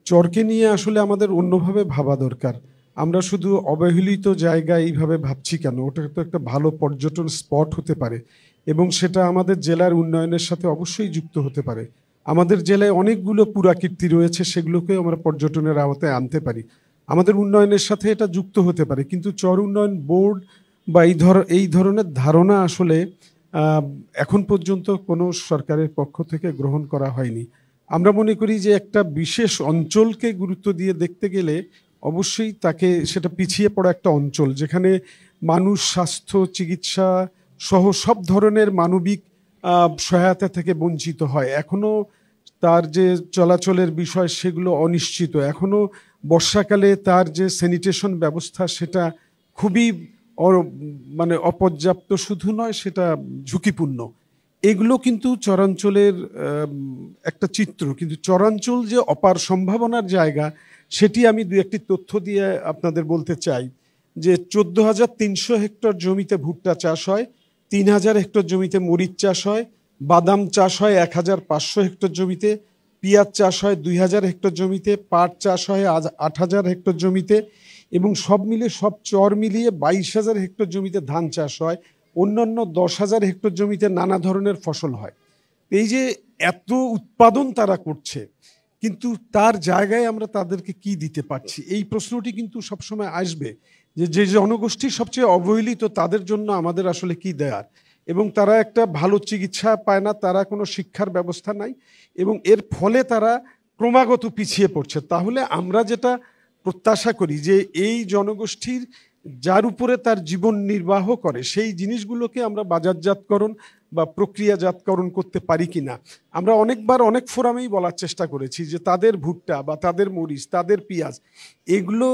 চরকে নিয়ে আসলে আমাদের অন্যভাবে ভাবা দরকার। আমরা শুধু অবহেলিত জায়গা এইভাবে ভাবছি কেন? ওটা তো একটা ভালো পর্যটন স্পট হতে পারে এবং সেটা আমাদের জেলার উন্নয়নের সাথে অবশ্যই যুক্ত হতে পারে। আমাদের জেলায় অনেকগুলো পুরাকীর্তি রয়েছে, সেগুলোকে আমরা পর্যটনের আওতায় আনতে পারি, আমাদের উন্নয়নের সাথে এটা যুক্ত হতে পারে। কিন্তু চর উন্নয়ন বোর্ড বা এই ধরনের ধারণা আসলে এখন পর্যন্ত কোনো সরকারের পক্ষ থেকে গ্রহণ করা হয়নি। আমরা মনে করি যে একটা বিশেষ অঞ্চলকে গুরুত্ব দিয়ে দেখতে গেলে অবশ্যই তাকে সেটা পিছিয়ে পড়া একটা অঞ্চল, যেখানে মানুষ স্বাস্থ্য, চিকিৎসা সহ সব ধরনের মানবিক সহায়তা থেকে বঞ্চিত হয়। এখনও তার যে চলাচলের বিষয় সেগুলো অনিশ্চিত। এখনও বর্ষাকালে তার যে স্যানিটেশন ব্যবস্থা সেটা খুবই মানে অপর্যাপ্ত, শুধু নয় সেটা ঝুঁকিপূর্ণ। এগুলো কিন্তু চরাঞ্চলের একটা চিত্র। কিন্তু চরাঞ্চল যে অপার সম্ভাবনার জায়গা সেটি আমি 2-1টি তথ্য দিয়ে আপনাদের বলতে চাই যে 14,300 হেক্টর জমিতে ভুট্টা চাষ হয়, 3,000 হেক্টর জমিতে মরিচ চাষ হয়, বাদাম চাষ হয় 1,500 হেক্টর জমিতে, পেঁয়াজ চাষ হয় 2,000 হেক্টর জমিতে, পাট চাষ হয় 8,000 হেক্টর জমিতে এবং সব চর মিলিয়ে 22,000 হেক্টর জমিতে ধান চাষ হয়। অন্যান্য 10,000 হেক্টর জমিতে নানা ধরনের ফসল হয়। এই যে এত উৎপাদন তারা করছে, কিন্তু তার জায়গায় আমরা তাদেরকে কি দিতে পারছি, এই প্রশ্নটি কিন্তু সবসময় আসবে যে জনগোষ্ঠী সবচেয়ে অবহেলিত তাদের জন্য আমাদের আসলে কি দেয়ার। এবং তারা একটা ভালো চিকিৎসা পায় না, তারা কোনো শিক্ষার ব্যবস্থা নাই এবং এর ফলে তারা ক্রমাগত পিছিয়ে পড়ছে। তাহলে আমরা যেটা প্রত্যাশা করি যে এই জনগোষ্ঠীর যার উপরে তার জীবন নির্বাহ করে সেই জিনিসগুলোকে আমরা বাজারজাতকরণ বা প্রক্রিয়াজাতকরণ করতে পারি কিনা। আমরা অনেকবার অনেক ফোরামেই বলার চেষ্টা করেছি যে তাদের ভুট্টা বা তাদের মরিচ, তাদের পেঁয়াজ, এগুলো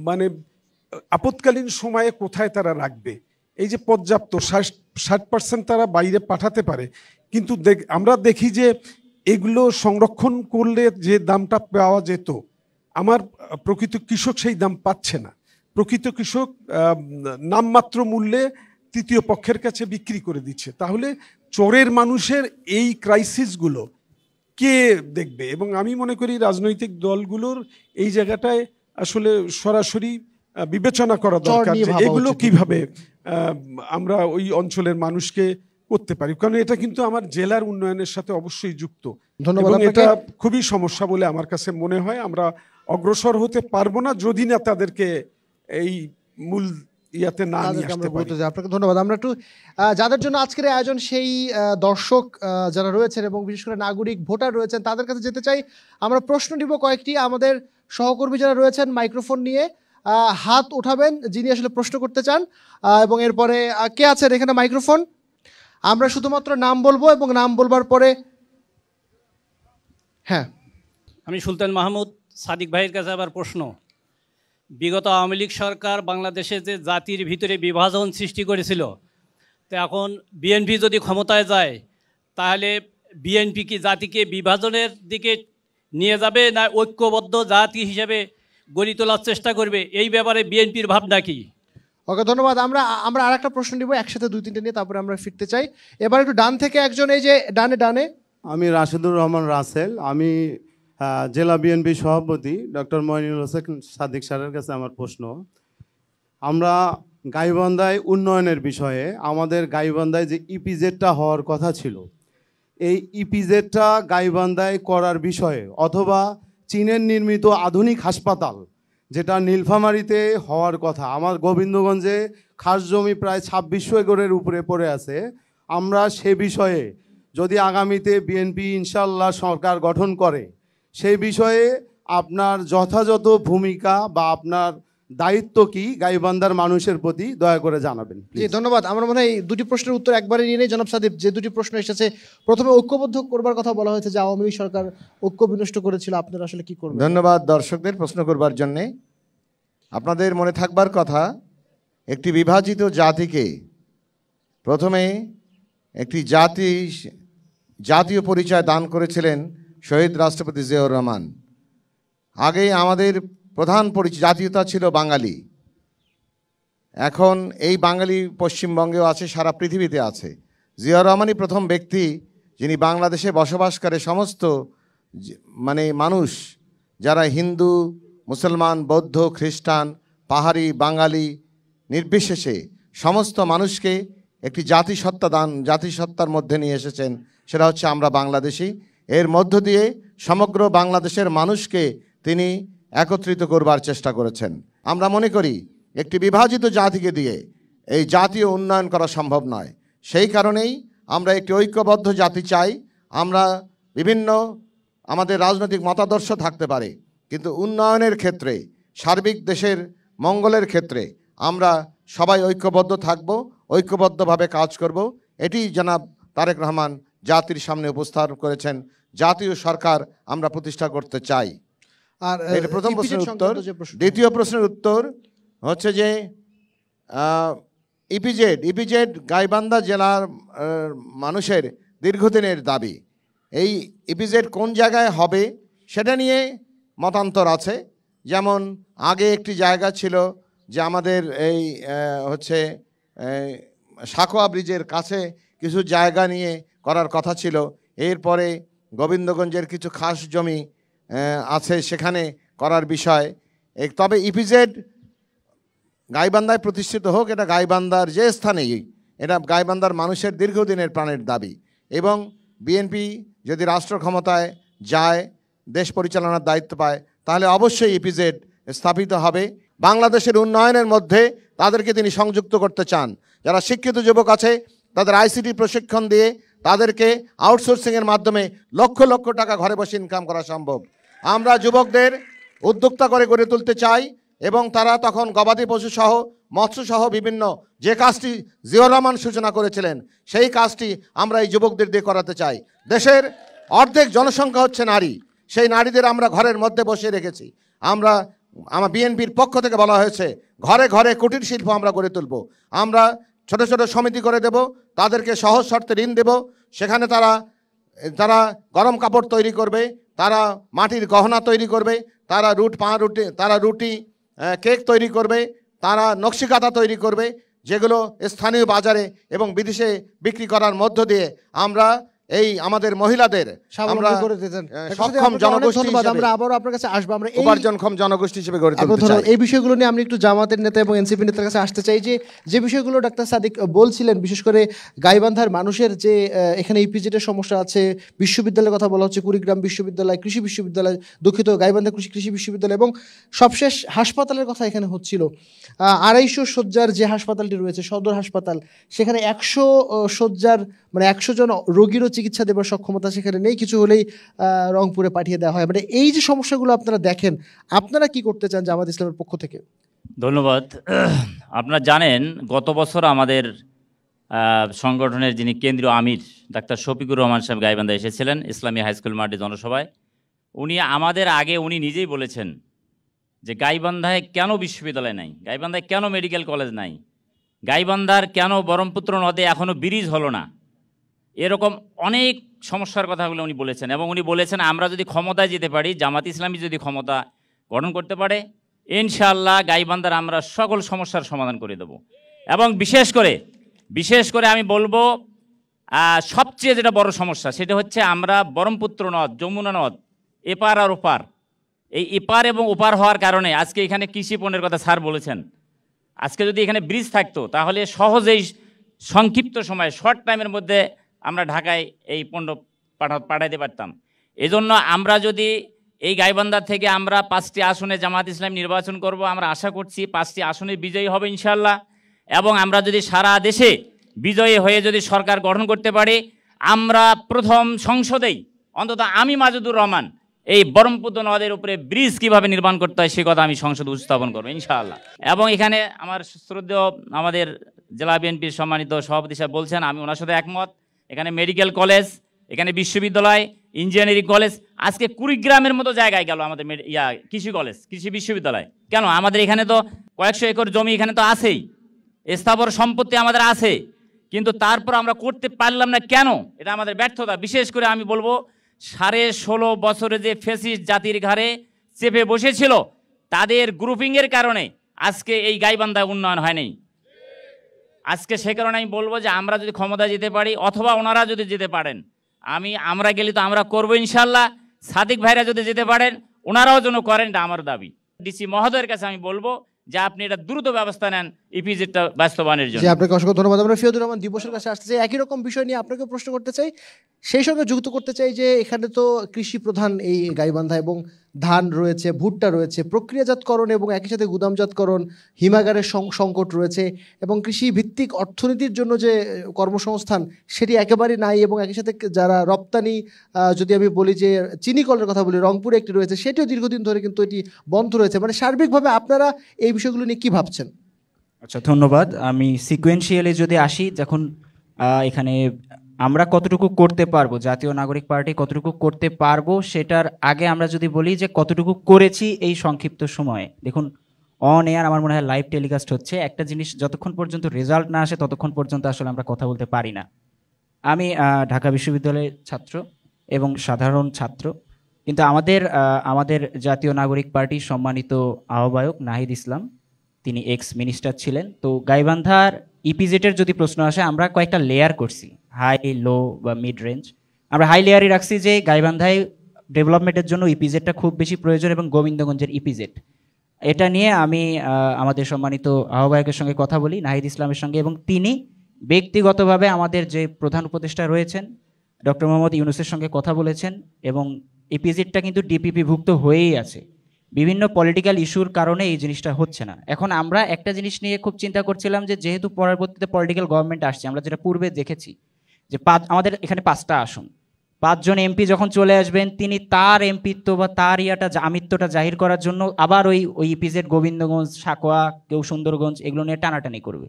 মানে আপৎকালীন সময়ে কোথায় তারা রাখবে। এই যে পর্যাপ্ত 60% তারা বাইরে পাঠাতে পারে, কিন্তু আমরা দেখি যে এগুলো সংরক্ষণ করলে যে দামটা পাওয়া যেত, আমার প্রকৃত কৃষক সেই দাম পাচ্ছে না। প্রকৃত কৃষক নামমাত্র মূল্যে তৃতীয় পক্ষের কাছে বিক্রি করে দিচ্ছে। তাহলে চরের মানুষের এই ক্রাইসিসগুলো কে দেখবে? এবং আমি মনে করি রাজনৈতিক দলগুলোর এই জায়গাটায় আসলে সরাসরি বিবেচনা করা চর দরকার নিয়ে যে ভাবা এগুলো উচিত। কিভাবে আমরা ওই অঞ্চলের মানুষকে করতে পারি, কারণ এটা কিন্তু আমার জেলার উন্নয়নের সাথে অবশ্যই যুক্ত। ধন্যবাদ এবং আপনাকে। এটা খুবই সমস্যা বলে আমার কাছে মনে হয়। আমরা অগ্রসর হতে পারবো না যদি না তাদেরকে এই মূল ইয়াতে না নিয়ে তাদেরকে আমরা আসতে পারি। গুরুত্ব দিই। আপনাকে ধন্যবাদ। আমরা একটু যাদের জন্য আজকের এই আয়োজন সেই দর্শক যারা রয়েছেন এবং বিশেষ করে নাগরিক ভোটার রয়েছেন তাদের কাছে যেতে চাই। আমরা প্রশ্ন নিব কয়েকটি। আমাদের সহকর্মী যারা রয়েছেন মাইক্রোফোন নিয়ে হাত উঠাবেন যিনি আসলে প্রশ্ন করতে চান, এবং এরপরে কে আছেন এখানে মাইক্রোফোন? আমরা শুধুমাত্র নাম বলবো এবং নাম বলবার পরে হ্যাঁ। আমি সুলতান মাহমুদ, সাদিক ভাইয়ের কাছে আবার প্রশ্ন। বিগত আওয়ামী লীগ সরকার বাংলাদেশে যে জাতির ভিতরে বিভাজন সৃষ্টি করেছিল, তো এখন বিএনপি যদি ক্ষমতায় যায় তাহলে বিএনপি কি জাতিকে বিভাজনের দিকে নিয়ে যাবে না ঐক্যবদ্ধ জাতি হিসেবে গড়ে তোলার চেষ্টা করবে? এই ব্যাপারে বিএনপির ভাবনা কি? ওকে, ধন্যবাদ। আমরা আর একটা প্রশ্ন নিব একসাথে 2-3টে নিয়ে, তারপরে আমরা ফিরতে চাই। এবার একটু ডান থেকে একজন, এই যে ডানে। আমি রাশেদুর রহমান রাসেল, আমি জেলা বিএনপি সভাপতি ডক্টর মইনুল হোসেন সাদিক স্যারের কাছে আমার প্রশ্ন। আমরা গাইবান্ধায় উন্নয়নের বিষয়ে, আমাদের গাইবান্ধায় যে ইপিজেডটা হওয়ার কথা ছিল, এই ইপিজেডটা গাইবান্ধায় করার বিষয়ে, অথবা চীনের নির্মিত আধুনিক হাসপাতাল যেটা নীলফামারীতে হওয়ার কথা, আমার গোবিন্দগঞ্জে খাস জমি প্রায় 2600 একরের উপরে পড়ে আছে। আমরা সে বিষয়ে যদি আগামীতে বিএনপি ইনশাল্লাহ সরকার গঠন করে, সেই বিষয়ে আপনার যথাযথ ভূমিকা বা আপনার দায়িত্ব কি গাইবান্ধার মানুষের প্রতি দয়া করে জানাবেন। জি ধন্যবাদ। আমরা মনে হয় এই দুটি প্রশ্নের উত্তর একবারে নিয়ে নেই। জনাব সাদিব, যে দুটি প্রশ্ন এসেছে, প্রথমে ঐক্যবদ্ধ করবার কথা বলা হয়েছে যে আওয়ামী লীগ সরকার ঐক্য বিনষ্ট করেছিল, আপনারা আসলে কি করবেন? ধন্যবাদ দর্শকদের প্রশ্ন করবার জন্যে। আপনাদের মনে থাকবার কথা, একটি বিভাজিত জাতিকে প্রথমে একটি জাতীয় পরিচয় দান করেছিলেন শহীদ রাষ্ট্রপতি জিয়াউর রহমান। আগে আমাদের প্রধান জাতীয়তা ছিল বাঙালি। এখন এই বাঙালি পশ্চিমবঙ্গেও আছে, সারা পৃথিবীতে আছে। জিয়াউর রহমানই প্রথম ব্যক্তি যিনি বাংলাদেশে বসবাসকারী সমস্ত মানুষ, যারা হিন্দু, মুসলমান, বৌদ্ধ, খ্রিস্টান, পাহাড়ি, বাঙালি নির্বিশেষে সমস্ত মানুষকে একটি জাতিসত্তার মধ্যে নিয়ে এসেছেন। সেটা হচ্ছে আমরা বাংলাদেশি। এর মধ্য দিয়ে সমগ্র বাংলাদেশের মানুষকে তিনি একত্রিত করবার চেষ্টা করেছেন। আমরা মনে করি একটি বিভাজিত জাতিকে দিয়ে এই জাতীয় উন্নয়ন করা সম্ভব নয়। সেই কারণেই আমরা একটি ঐক্যবদ্ধ জাতি চাই। আমরা বিভিন্ন আমাদের রাজনৈতিক মতাদর্শ থাকতে পারে, কিন্তু উন্নয়নের ক্ষেত্রে, সার্বিক দেশের মঙ্গলের ক্ষেত্রে আমরা সবাই ঐক্যবদ্ধ থাকব, ঐক্যবদ্ধভাবে কাজ করব। এটি জনাব তারেক রহমান জাতির সামনে উপস্থাপন করেছেন। জাতীয় সরকার আমরা প্রতিষ্ঠা করতে চাই। আর এটা প্রথম প্রশ্নের উত্তর। দ্বিতীয় প্রশ্নের উত্তর হচ্ছে যে ইপিজেড গাইবান্ধা জেলার মানুষের দীর্ঘদিনের দাবি। এই ইপিজেড কোন জায়গায় হবে সেটা নিয়ে মতান্তর আছে। যেমন আগে একটি জায়গা ছিল যে আমাদের এই হচ্ছে সাকোয়া ব্রিজের কাছে কিছু জায়গা নিয়ে করার কথা ছিল। এরপরে গোবিন্দগঞ্জের কিছু খাস জমি আছে, সেখানে করার বিষয়। তবে ইপিজেড গাইবান্ধায় প্রতিষ্ঠিত হোক, এটা গাইবান্ধার যে স্থানেই, এটা গাইবান্ধার মানুষের দীর্ঘদিনের প্রাণের দাবি। এবং বিএনপি যদি রাষ্ট্র ক্ষমতায় যায়, দেশ পরিচালনার দায়িত্ব পায়, তাহলে অবশ্যই ইপিজেড স্থাপিত হবে। বাংলাদেশের উন্নয়নের মধ্যে তাদেরকে তিনি সংযুক্ত করতে চান। যারা শিক্ষিত যুবক আছে তাদের আইসিটি প্রশিক্ষণ দিয়ে তাদেরকে আউটসোর্সিংয়ের মাধ্যমে লক্ষ লক্ষ টাকা ঘরে বসে ইনকাম করা সম্ভব। আমরা যুবকদের উদ্যোক্তা করে গড়ে তুলতে চাই, এবং তারা তখন গবাদি পশু সহ, মৎস্য সহ বিভিন্ন যে কাজটি জিয়াউর রহমান সূচনা করেছিলেন, সেই কাজটি আমরা এই যুবকদের দিয়ে করাতে চাই। দেশের অর্ধেক জনসংখ্যা হচ্ছে নারী, সেই নারীদের আমরা ঘরের মধ্যে বসিয়ে রেখেছি। আমার বিএনপির পক্ষ থেকে বলা হয়েছে ঘরে ঘরে কুটির শিল্প আমরা গড়ে তুলব। আমরা ছোট ছোট সমিতি করে দেব, তাদেরকে সহজ শর্তে ঋণ দেব। সেখানে তারা গরম কাপড় তৈরি করবে, তারা মাটির গহনা তৈরি করবে, তারা রুটি কেক তৈরি করবে, তারা নকশিকাঁথা তৈরি করবে, যেগুলো স্থানীয় বাজারে এবং বিদেশে বিক্রি করার মধ্য দিয়ে আমরা এই আমাদের মহিলাদের আমরা সক্ষম জনগোষ্ঠী আমরা আবারও আপনার কাছে আসবো, আমরা উপার্জনক্ষম জনগোষ্ঠী হিসেবে গড়ে তুলতে চাই। এই বিষয়গুলো নিয়ে আমি একটু জামাতের নেতা এবং এনসিপি নেতার কাছে আসতে চাই, যে বিষয়গুলো ডাক্তার সাদিক বলছিলেন, বিশেষ করে গাইবান্ধার মানুষের যে এখানে ইপিজেডের সমস্যা আছে, বিশ্ববিদ্যালয়ের কথা বলা হচ্ছে, কুড়িগ্রাম বিশ্ববিদ্যালয়, কৃষি বিশ্ববিদ্যালয়, দুঃখিত গাইবান্ধা কৃষি বিশ্ববিদ্যালয়, এবং সবশেষ হাসপাতালের কথা এখানে হচ্ছিল। 250 শয্যার যে হাসপাতালটি রয়েছে সদর হাসপাতাল, সেখানে 100 শয্যার মানে 100 জন রোগীরও চিকিৎসা দেওয়ার সক্ষমতা সেখানে নেই, কিছু হলেই রংপুরে পাঠিয়ে দেওয়া হয়। মানে এই যে সমস্যাগুলো আপনারা দেখেন, আপনারা কি করতে চান জামাত ইসলামের পক্ষ থেকে? ধন্যবাদ। আপনারা জানেন গত বছর আমাদের সংগঠনের যিনি কেন্দ্রীয় আমির ডাক্তার শফিকুর রহমান সাহেব গাইবান্ধা এসেছিলেন ইসলামী হাই স্কুল মাঠে জনসভায়। উনি আমাদের আগে উনি নিজেই বলেছেন যে গাইবান্ধায় কেন বিশ্ববিদ্যালয় নাই, গাইবান্ধায় কেন মেডিকেল কলেজ নাই, গাইবান্ধার কেন ব্রহ্মপুত্র নদে এখনও ব্রিজ হলো না, এরকম অনেক সমস্যার কথাগুলো উনি বলেছেন। এবং উনি বলেছেন আমরা যদি ক্ষমতায় যেতে পারি, জামাত ইসলামী যদি ক্ষমতা গঠন করতে পারে, ইনশাআল্লাহ গাইবান্ধার আমরা সকল সমস্যার সমাধান করে দেব। এবং বিশেষ করে আমি বলবো সবচেয়ে যেটা বড় সমস্যা সেটা হচ্ছে আমরা ব্রহ্মপুত্র নদ, যমুনা নদ, এপার আর ওপার, এই এপার এবং ওপার হওয়ার কারণে আজকে এখানে কৃষি পণ্যের কথা স্যার বলেছেন, আজকে যদি এখানে ব্রিজ থাকতো তাহলে সহজেই সংক্ষিপ্ত সময়ে শর্ট টাইমের মধ্যে আমরা ঢাকায় এই পণ্য পাঠাইতে পারতাম। এজন্য আমরা যদি এই গাইবান্ধা থেকে আমরা 5টি আসনে জামাত ইসলাম নির্বাচন করব, আমরা আশা করছি 5টি আসনে বিজয়ী হবে ইনশাআল্লাহ। এবং আমরা যদি সারা দেশে বিজয়ী হয়ে যদি সরকার গঠন করতে পারি, আমরা প্রথম সংসদেই অন্তত আমি মাজেদুর রহমান এই ব্রহ্মপুত্র নদের উপরে ব্রিজ কিভাবে নির্মাণ করতে হয় সে কথা আমি সংসদে উপস্থাপন করবো ইনশাআল্লাহ। এবং এখানে আমার শ্রদ্ধেয় আমাদের জেলা বিএনপির সম্মানিত সভাপতি সাহেব বলছেন, আমি ওনার সাথে একমত। এখানে মেডিকেল কলেজ, এখানে বিশ্ববিদ্যালয়, ইঞ্জিনিয়ারিং কলেজ, আজকে কুড়িগ্রামের মতো জায়গায় গেল আমাদের কৃষি কলেজ, কৃষি বিশ্ববিদ্যালয়। কেন? আমাদের এখানে তো কয়েকশো একর জমি এখানে তো আছেই, স্থাবর সম্পত্তি আমাদের আছে, কিন্তু তারপর আমরা করতে পারলাম না কেন? এটা আমাদের ব্যর্থতা। বিশেষ করে আমি বলবো 16.5 বছরে যে ফ্যাসিস্ট জাতির ঘাড়ে চেপে বসেছিল তাদের গ্রুপিংয়ের কারণে আজকে এই গাইবান্ধায় উন্নয়ন হয়নি। আজকে সে কারণে আমি বলবো যে আমরা যদি ক্ষমতা যেতে পারি অথবা ওনারা যদি যেতে পারেন, আমরা গেলে তো আমরা করবো ইনশাল্লাহ। সাদিক ভাইরা যদি যেতে পারেন ওনারাও যেন করেন, এটা আমার দাবি। ডিসি মহোদয়ের কাছে আমি বলবো যে আপনি এটা দ্রুত ব্যবস্থা নেন ইপিজেডটা বাস্তবায়নের জন্য। আপনাকে অসংখ্য ধন্যবাদ। আমরা ফিরোজুর রহমান দিবসের কাছে আসতে চাই, একই রকম বিষয় নিয়ে আপনাকে প্রশ্ন করতে চাই, সেই সঙ্গে যুক্ত করতে চাই যে এখানে তো কৃষি প্রধান এই গাইবান্ধা এবং ধান রয়েছে, ভুট্টা রয়েছে, প্রক্রিয়াজাতকরণ এবং একই সাথে গুদামজাতকরণ, হিমাগারের সংকট রয়েছে এবং কৃষি ভিত্তিক অর্থনীতির জন্য যে কর্মসংস্থান সেটি একেবারেই নাই। এবং একই সাথে যারা রপ্তানি, যদি আমি বলি যে চিনি কলের কথা বলি, রংপুরে একটি রয়েছে, সেটিও দীর্ঘদিন ধরে কিন্তু এটি বন্ধ রয়েছে। মানে সার্বিকভাবে আপনারা এই বিষয়গুলো নিয়ে কী ভাবছেন? আচ্ছা, ধন্যবাদ। আমি সিকোয়েন্সিয়ালি যদি আসি, যখন এখানে আমরা কতটুকু করতে পারবো, জাতীয় নাগরিক পার্টি কতটুকু করতে পারবো, সেটার আগে আমরা যদি বলি যে কতটুকু করেছি এই সংক্ষিপ্ত সময়ে। দেখুন, অন এয়ার আমার মনে হয় লাইভ টেলিকাস্ট হচ্ছে, একটা জিনিস যতক্ষণ পর্যন্ত রেজাল্ট না আসে ততক্ষণ পর্যন্ত আসলে আমরা কথা বলতে পারি না। আমি ঢাকা বিশ্ববিদ্যালয়ের ছাত্র এবং সাধারণ ছাত্র, কিন্তু আমাদের জাতীয় নাগরিক পার্টির সম্মানিত আহ্বায়ক নাহিদ ইসলাম, তিনি এক্স মিনিস্টার ছিলেন। তো গাইবান্ধার ইপিজেটের যদি প্রশ্ন আসে, আমরা কয়েকটা লেয়ার করছি, হাই, লো বা মিড রেঞ্জ। আমরা হাই লেয়ারই রাখছি যে গাইবান্ধায় ডেভেলপমেন্টের জন্য ইপিজেটটা খুব বেশি প্রয়োজন এবং গোবিন্দগঞ্জের ইপিজেট, এটা নিয়ে আমি আমাদের সম্মানিত আহ্বায়কের সঙ্গে কথা বলি, নাহিদ ইসলামের সঙ্গে, এবং তিনি ব্যক্তিগতভাবে আমাদের যে প্রধান উপদেষ্টা রয়েছেন ডক্টর মোহাম্মদ ইউনূসের সঙ্গে কথা বলেছেন এবং ইপিজেটটা কিন্তু ডিপিপিভুক্ত হয়েই আছে। বিভিন্ন পলিটিক্যাল ইস্যুর কারণে এই জিনিসটা হচ্ছে না। এখন আমরা একটা জিনিস নিয়ে খুব চিন্তা করছিলাম যে যেহেতু পরবর্তীতে পলিটিক্যাল গভর্নমেন্ট আসছে, আমরা যেটা পূর্বে দেখেছি যে আমাদের এখানে 5টা আসন, 5 জন এমপি যখন চলে আসবেন, তিনি তার এমপিত্ব বা তার আমিত্বটা জাহির করার জন্য আবার ওই ইপিজেড গোবিন্দগঞ্জ, সাকোয়া, কেউ সুন্দরগঞ্জ, এগুলো নিয়ে টানাটানি করবে।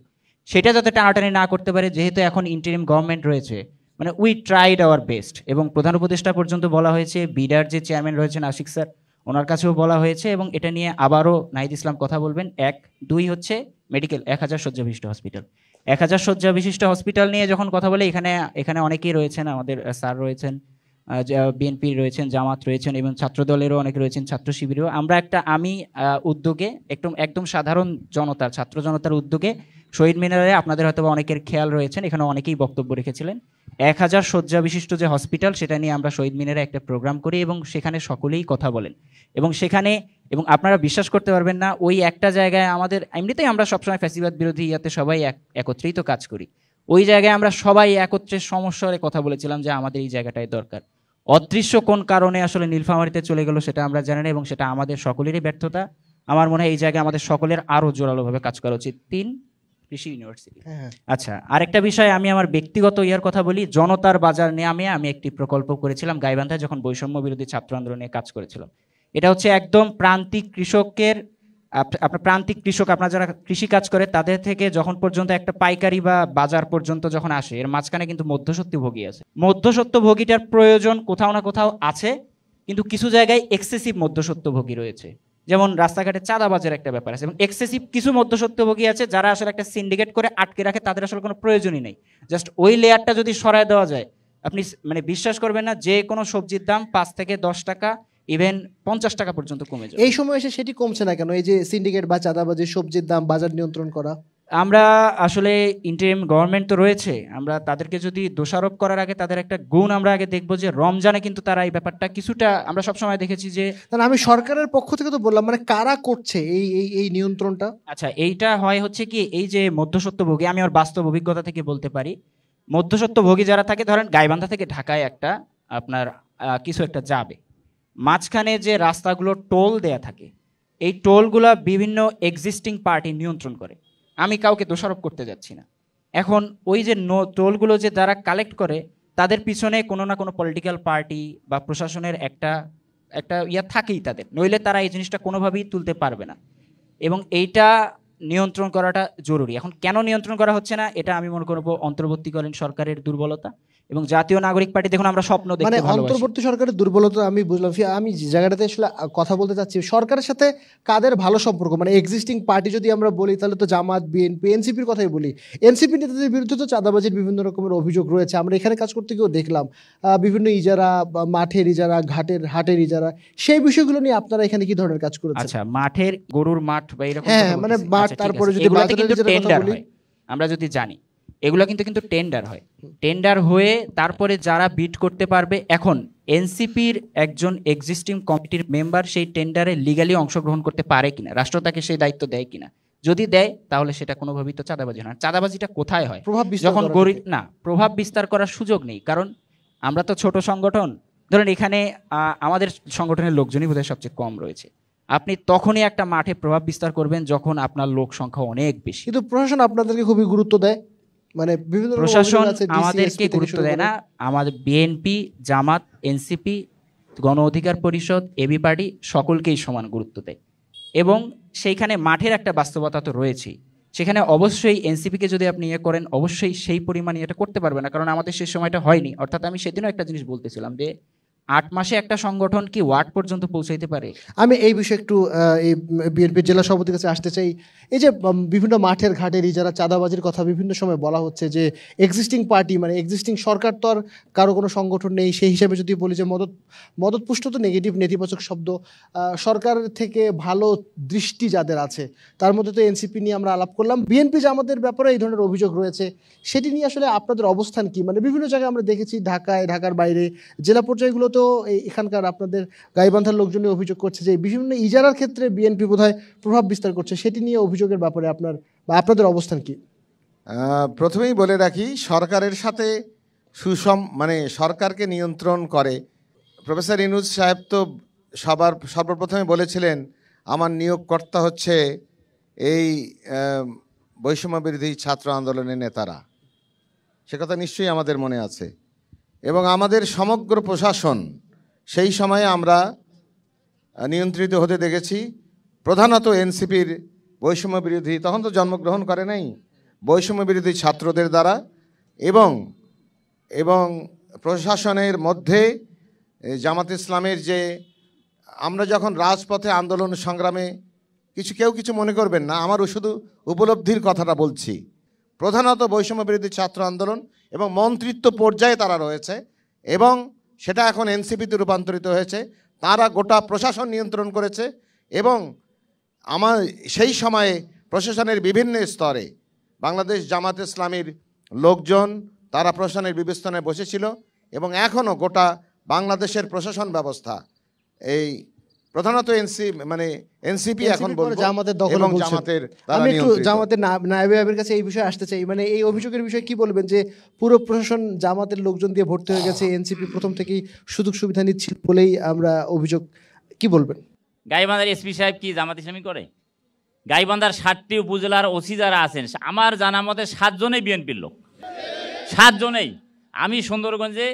সেটা যাতে টানাটানি না করতে পারে, যেহেতু এখন ইন্টারিম গভর্নমেন্ট রয়েছে, মানে উই ট্রাইড আওয়ার বেস্ট। এবং প্রধান উপদেষ্টা পর্যন্ত বলা হয়েছে, বিডার যে চেয়ারম্যান রয়েছেন আশিক স্যার, ওনার কাছেও বলা হয়েছে, এবং এটা নিয়ে আবারও নাহিদ ইসলাম কথা বলবেন। 1, 2 হচ্ছে মেডিকেল 1000 শয্যা বিশিষ্ট হসপিটাল। 1000 শয্যা বিশিষ্ট হসপিটাল নিয়ে যখন কথা বলে, এখানে অনেকেই রয়েছেন, আমাদের স্যার রয়েছেন, বিএনপি রয়েছেন, জামাত রয়েছেন এবং ছাত্রদলেরও অনেকে রয়েছেন, ছাত্র শিবিরেও। আমি উদ্যোগে একদম সাধারণ জনতার, ছাত্র জনতার উদ্যোগে শহীদ মিনারে, আপনাদের হয়তো অনেকের খেয়াল রয়েছেন, এখানে অনেকেই বক্তব্য রেখেছিলেন, 1000 শয্যা বিশিষ্ট যে হসপিটাল, সেটা নিয়ে আমরা শহীদ মিনারে একটা প্রোগ্রাম করি এবং সেখানে সকলেই কথা বলেন। এবং সেখানে, এবং আপনারা বিশ্বাস করতে পারবেন না, ওই একটা জায়গায় আমাদের এমনিতেই আমরা সবসময় ফ্যাসিবাদ বিরোধী ইয়াতে সবাই একত্রিত কাজ করি। ওই জায়গায় আমরা সবাই একত্রে সমস্যার কথা বলেছিলাম যে আমাদের এই জায়গাটাই দরকার। অদৃশ্য কোন কারণে আসলে নীলফামারীতে চলে গেল সেটা আমরা জানি না, এবং সেটা আমাদের সকলেরই ব্যর্থতা। আমার মনে হয় এই জায়গায় আমাদের সকলের আরও জোরালোভাবে কাজ করা উচিত। 3 কৃষি ইউনিভার্সিটি। আচ্ছা, আরেকটা বিষয় আমি আমার ব্যক্তিগত ইয়ার কথা বলি। জনতার বাজার নামে আমি একটি প্রকল্প করেছিলাম গাইবান্ধায় যখন বৈষম্য বিরোধী ছাত্র আন্দোলনে কাজ করেছিলাম। এটা হচ্ছে একদম প্রান্তিক কৃষকের, আপনার প্রান্তিক কৃষক, আপনার যারা কৃষি কাজ করে তাদের থেকে যখন পর্যন্ত একটা পাইকারি বা বাজার পর্যন্ত যখন আসে, এর মাঝখানে কিন্তু মধ্যস্বত্বভোগী আছে। মধ্যস্বত্বভোগীটার প্রয়োজন কোথাও না কোথাও আছে, কিন্তু কিছু জায়গায় এক্সেসিভ মধ্যস্বত্বভোগী রয়েছে। যেমন রাস্তাঘাটে চাঁদাবাজের একটা ব্যাপার আছে, এবং এক্সেসিভ কিছু মধ্যস্বত্বভোগী আছে যারা আসলে একটা সিন্ডিকেট করে আটকে রাখে, তাদের আসলে কোনো প্রয়োজনই নেই। জাস্ট ওই লেয়ারটা যদি সরায় দেওয়া যায়, আপনি মানে বিশ্বাস করবেন না, যে কোনো সবজির দাম 5 থেকে 10 টাকা, ইভেন 50 টাকা পর্যন্ত কমে যায়। এই সময় এসে সেটি কমছে না কেন? এই যে সিন্ডিকেট বা চাঁদাবাজি, সবজির দাম, বাজার নিয়ন্ত্রণ করা। আমরা আসলে ইন্টারিম গভর্নমেন্ট তো রয়েছে, আমরা তাদেরকে যদি দোষারোপ করার আগে তাদের একটা গুণ আমরা আগে দেখবো যে রমজানে কিন্তু তারা এই ব্যাপারটা কিছুটা, আমরা সবসময় দেখেছি যে, আমি সরকারের পক্ষ থেকে তো বললাম, মানে কারা করছে এই এই এই নিয়ন্ত্রণটা? আচ্ছা, এইটা হয় হচ্ছে কি, এই যে মধ্যস্বত্বভোগী, আমি আমার বাস্তব অভিজ্ঞতা থেকে বলতে পারি, মধ্যস্বত্বভোগী যারা থাকে, ধরেন গাইবান্ধা থেকে ঢাকায় একটা আপনার কিছু একটা যাবে, মাঝখানে যে রাস্তাগুলো টোল দেয়া থাকে, এই টোলগুলো বিভিন্ন এক্সিস্টিং পার্টি নিয়ন্ত্রণ করে। আমি কাউকে দোষারোপ করতে যাচ্ছি না। এখন ওই যে টোলগুলো যে যারা কালেক্ট করে, তাদের পিছনে কোনো না কোনো পলিটিক্যাল পার্টি বা প্রশাসনের একটা ইয়া থাকেই তাদের, নইলে তারা এই জিনিসটা কোনোভাবেই তুলতে পারবে না। এবং এইটা নিয়ন্ত্রণ করাটা জরুরি। এখন কেন নিয়ন্ত্রণ করা হচ্ছে না, এটা আমি মনে করবো অন্তর্বর্তীকালীন সরকারের দুর্বলতা এবং জাতীয় নাগরিক পার্টি। দেখুন, আমরা স্বপ্ন দেখতে মানে ভালোবাসি। অন্তর্বর্তী সরকারের দুর্বলতা আমি বুঝলাম। আমি যে জায়গাটাতে আসলে কথা বলতে চাচ্ছি, সরকারের সাথে কাদের ভালো সম্পর্ক, মানে এক্সিস্টিং পার্টি যদি আমরা বলি তাহলে তো জামাত, বিএনপি, এনসিপির কথাই বলি। এনসিপি নেতাদের বিরুদ্ধে তো চাঁদাবাজির বিভিন্ন রকমের অভিযোগ রয়েছে। আমরা এখানে কাজ করতে গিয়েও দেখলাম বিভিন্ন ইজারা, মাঠের ইজারা, হাটের ইজারা, সেই বিষয়গুলো নিয়ে আপনারা এখানে কি ধরনের কাজ করেছেন? আচ্ছা, মাঠের গরুর মাঠ বা এরকম, হ্যাঁ, মানে মাঠ, তারপরে যদি টেন্ডার হয়, আমরা যদি জানি এগুলো কিন্তু টেন্ডার হয়। টেন্ডার হয়ে তারপরে যারা বিড করতে পারবে, এখন এনসিপির একজন এক্সিস্টিং কমিটির মেম্বার সেই টেন্ডারে লিগালি অংশগ্রহণ করতে পারে কিনা, রাষ্ট্র তাকে সেই দায়িত্ব দেয় কিনা, যদি দেয় তাহলে সেটা কোনোভাবেই তো চাঁদাবাজি হয় না। চাঁদাবাজিটা কোথায় হয়? যখন গরিব না, প্রভাব বিস্তার করার সুযোগ নেই। কারণ আমরা তো ছোট সংগঠন, ধরেন এখানে আমাদের সংগঠনের লোকজনই বোধহয় সবচেয়ে কম রয়েছে। আপনি তখনই একটা মাঠে প্রভাব বিস্তার করবেন যখন আপনার লোক সংখ্যা অনেক বেশি। কিন্তু প্রশাসন আপনাদেরকে খুবই গুরুত্ব দেয়, মানে বিভিন্ন প্রশাসন আমাদেরকে গুরুত্ব দেয় না। আমাদের বিএনপি, জামাত, এনসিপি, গণ অধিকার পরিষদ, এবি পার্টি সকলকেই সমান গুরুত্ব দেয়। এবং সেইখানে মাঠের একটা বাস্তবতা তো রয়েছেই। সেখানে অবশ্যই এনসিপিকে যদি আপনি ইয়ে করেন, অবশ্যই সেই পরিমাণে এটা করতে পারবে না, কারণ আমাদের সেই সময়টা হয়নি। অর্থাৎ আমি সেদিনও একটা জিনিস বলতেছিলাম যে 8 মাসে একটা সংগঠন কি ওয়ার্ড পর্যন্ত পৌঁছাইতে পারে? আমি এই বিষয়ে একটু এই বিএনপির জেলা সভাপতির কাছে আসতে চাই। এই যে বিভিন্ন মাঠের ঘাটের যারা চাঁদাবাজির কথা বিভিন্ন সময় বলা হচ্ছে যে এক্সিস্টিং পার্টি, মানে এক্সিস্টিং সরকার তো আর কারো কোনো সংগঠন নেই, সেই হিসাবে যদি বলি যে মদতপুষ্ট তো নেগেটিভ, নেতিবাচক শব্দ। সরকার থেকে ভালো দৃষ্টি যাদের আছে, তার মধ্যে তো এনসিপি নিয়ে আমরা আলাপ করলাম। বিএনপি জামাতের ব্যাপারে এই ধরনের অভিযোগ রয়েছে, সেটি নিয়ে আসলে আপনাদের অবস্থান কি? মানে বিভিন্ন জায়গায় আমরা দেখেছি, ঢাকায়, ঢাকার বাইরে, জেলা পর্যায়গুলো তো এখানকার আপনাদের গাইবান্ধার লোকজনই অভিযোগ করছে যে বিভিন্ন ইজারার ক্ষেত্রে বিএনপি বোধহয় প্রভাব বিস্তার করছে। সেটি নিয়ে অভিযোগের ব্যাপারে আপনাদের অবস্থান কি? প্রথমেই বলে রাখি, সরকারের সাথে মানে সরকারকে নিয়ন্ত্রণ করে প্রফেসর ইউনূস সাহেব তো সর্বপ্রথমে বলেছিলেন আমার নিয়োগকর্তা হচ্ছে এই বৈষম্য বিরোধী ছাত্র আন্দোলনের নেতারা। সে কথা নিশ্চয়ই আমাদের মনে আছে। এবং আমাদের সমগ্র প্রশাসন সেই সময়ে আমরা নিয়ন্ত্রিত হতে দেখেছি প্রধানত এনসিপির বৈষম্য বিরোধী, তখন তো জন্মগ্রহণ করে নাই, বৈষম্য বিরোধী ছাত্রদের দ্বারা। এবং প্রশাসনের মধ্যে জামাত ইসলামের যে, আমরা যখন রাজপথে আন্দোলন সংগ্রামে কেউ কিছু মনে করবেন না, আমারও শুধু উপলব্ধির কথাটা বলছি, প্রধানত বৈষম্য বিরোধী ছাত্র আন্দোলন এবং মন্ত্রিত্ব পর্যায়ে তারা রয়েছে, এবং সেটা এখন এনসিপিতে রূপান্তরিত হয়েছে। তারা গোটা প্রশাসন নিয়ন্ত্রণ করেছে। এবং সেই সময়ে প্রশাসনের বিভিন্ন স্তরে বাংলাদেশ জামাত ইসলামীর লোকজন, তারা প্রশাসনের বিবেচনায় বসেছিল এবং এখনও গোটা বাংলাদেশের প্রশাসন ব্যবস্থা এই প্রধানত এনসিপি এখন বলবো জামাতের দখলে এবং বলছেন। জামাতের দ্বারা আমি একটু নিয়ন্ত্রিত। জামাতের নায়েবে আমির কাছে এই বিষয়ে আসতে চাই, মানে এই অভিযোগের বিষয়ে কি বলবেন যে পুরো প্রশাসন জামাতের লোকজন দিয়ে ভর্তি হয়ে গেছে, এনসিপি প্রথম থেকেই সুযোগ সুবিধা নিচ্ছিল বলেই আমরা অভিযোগ, কি বলবেন? গাইবান্ধার এসপি সাহেব কি জামাত ইসলামী করে? গাইবান্ধার 60টি উপজেলার ওসি যারা আছেন আমার জানা মতে 7 জনেই বিএনপির লোক, 7 জনেই। আমি সুন্দরগঞ্জে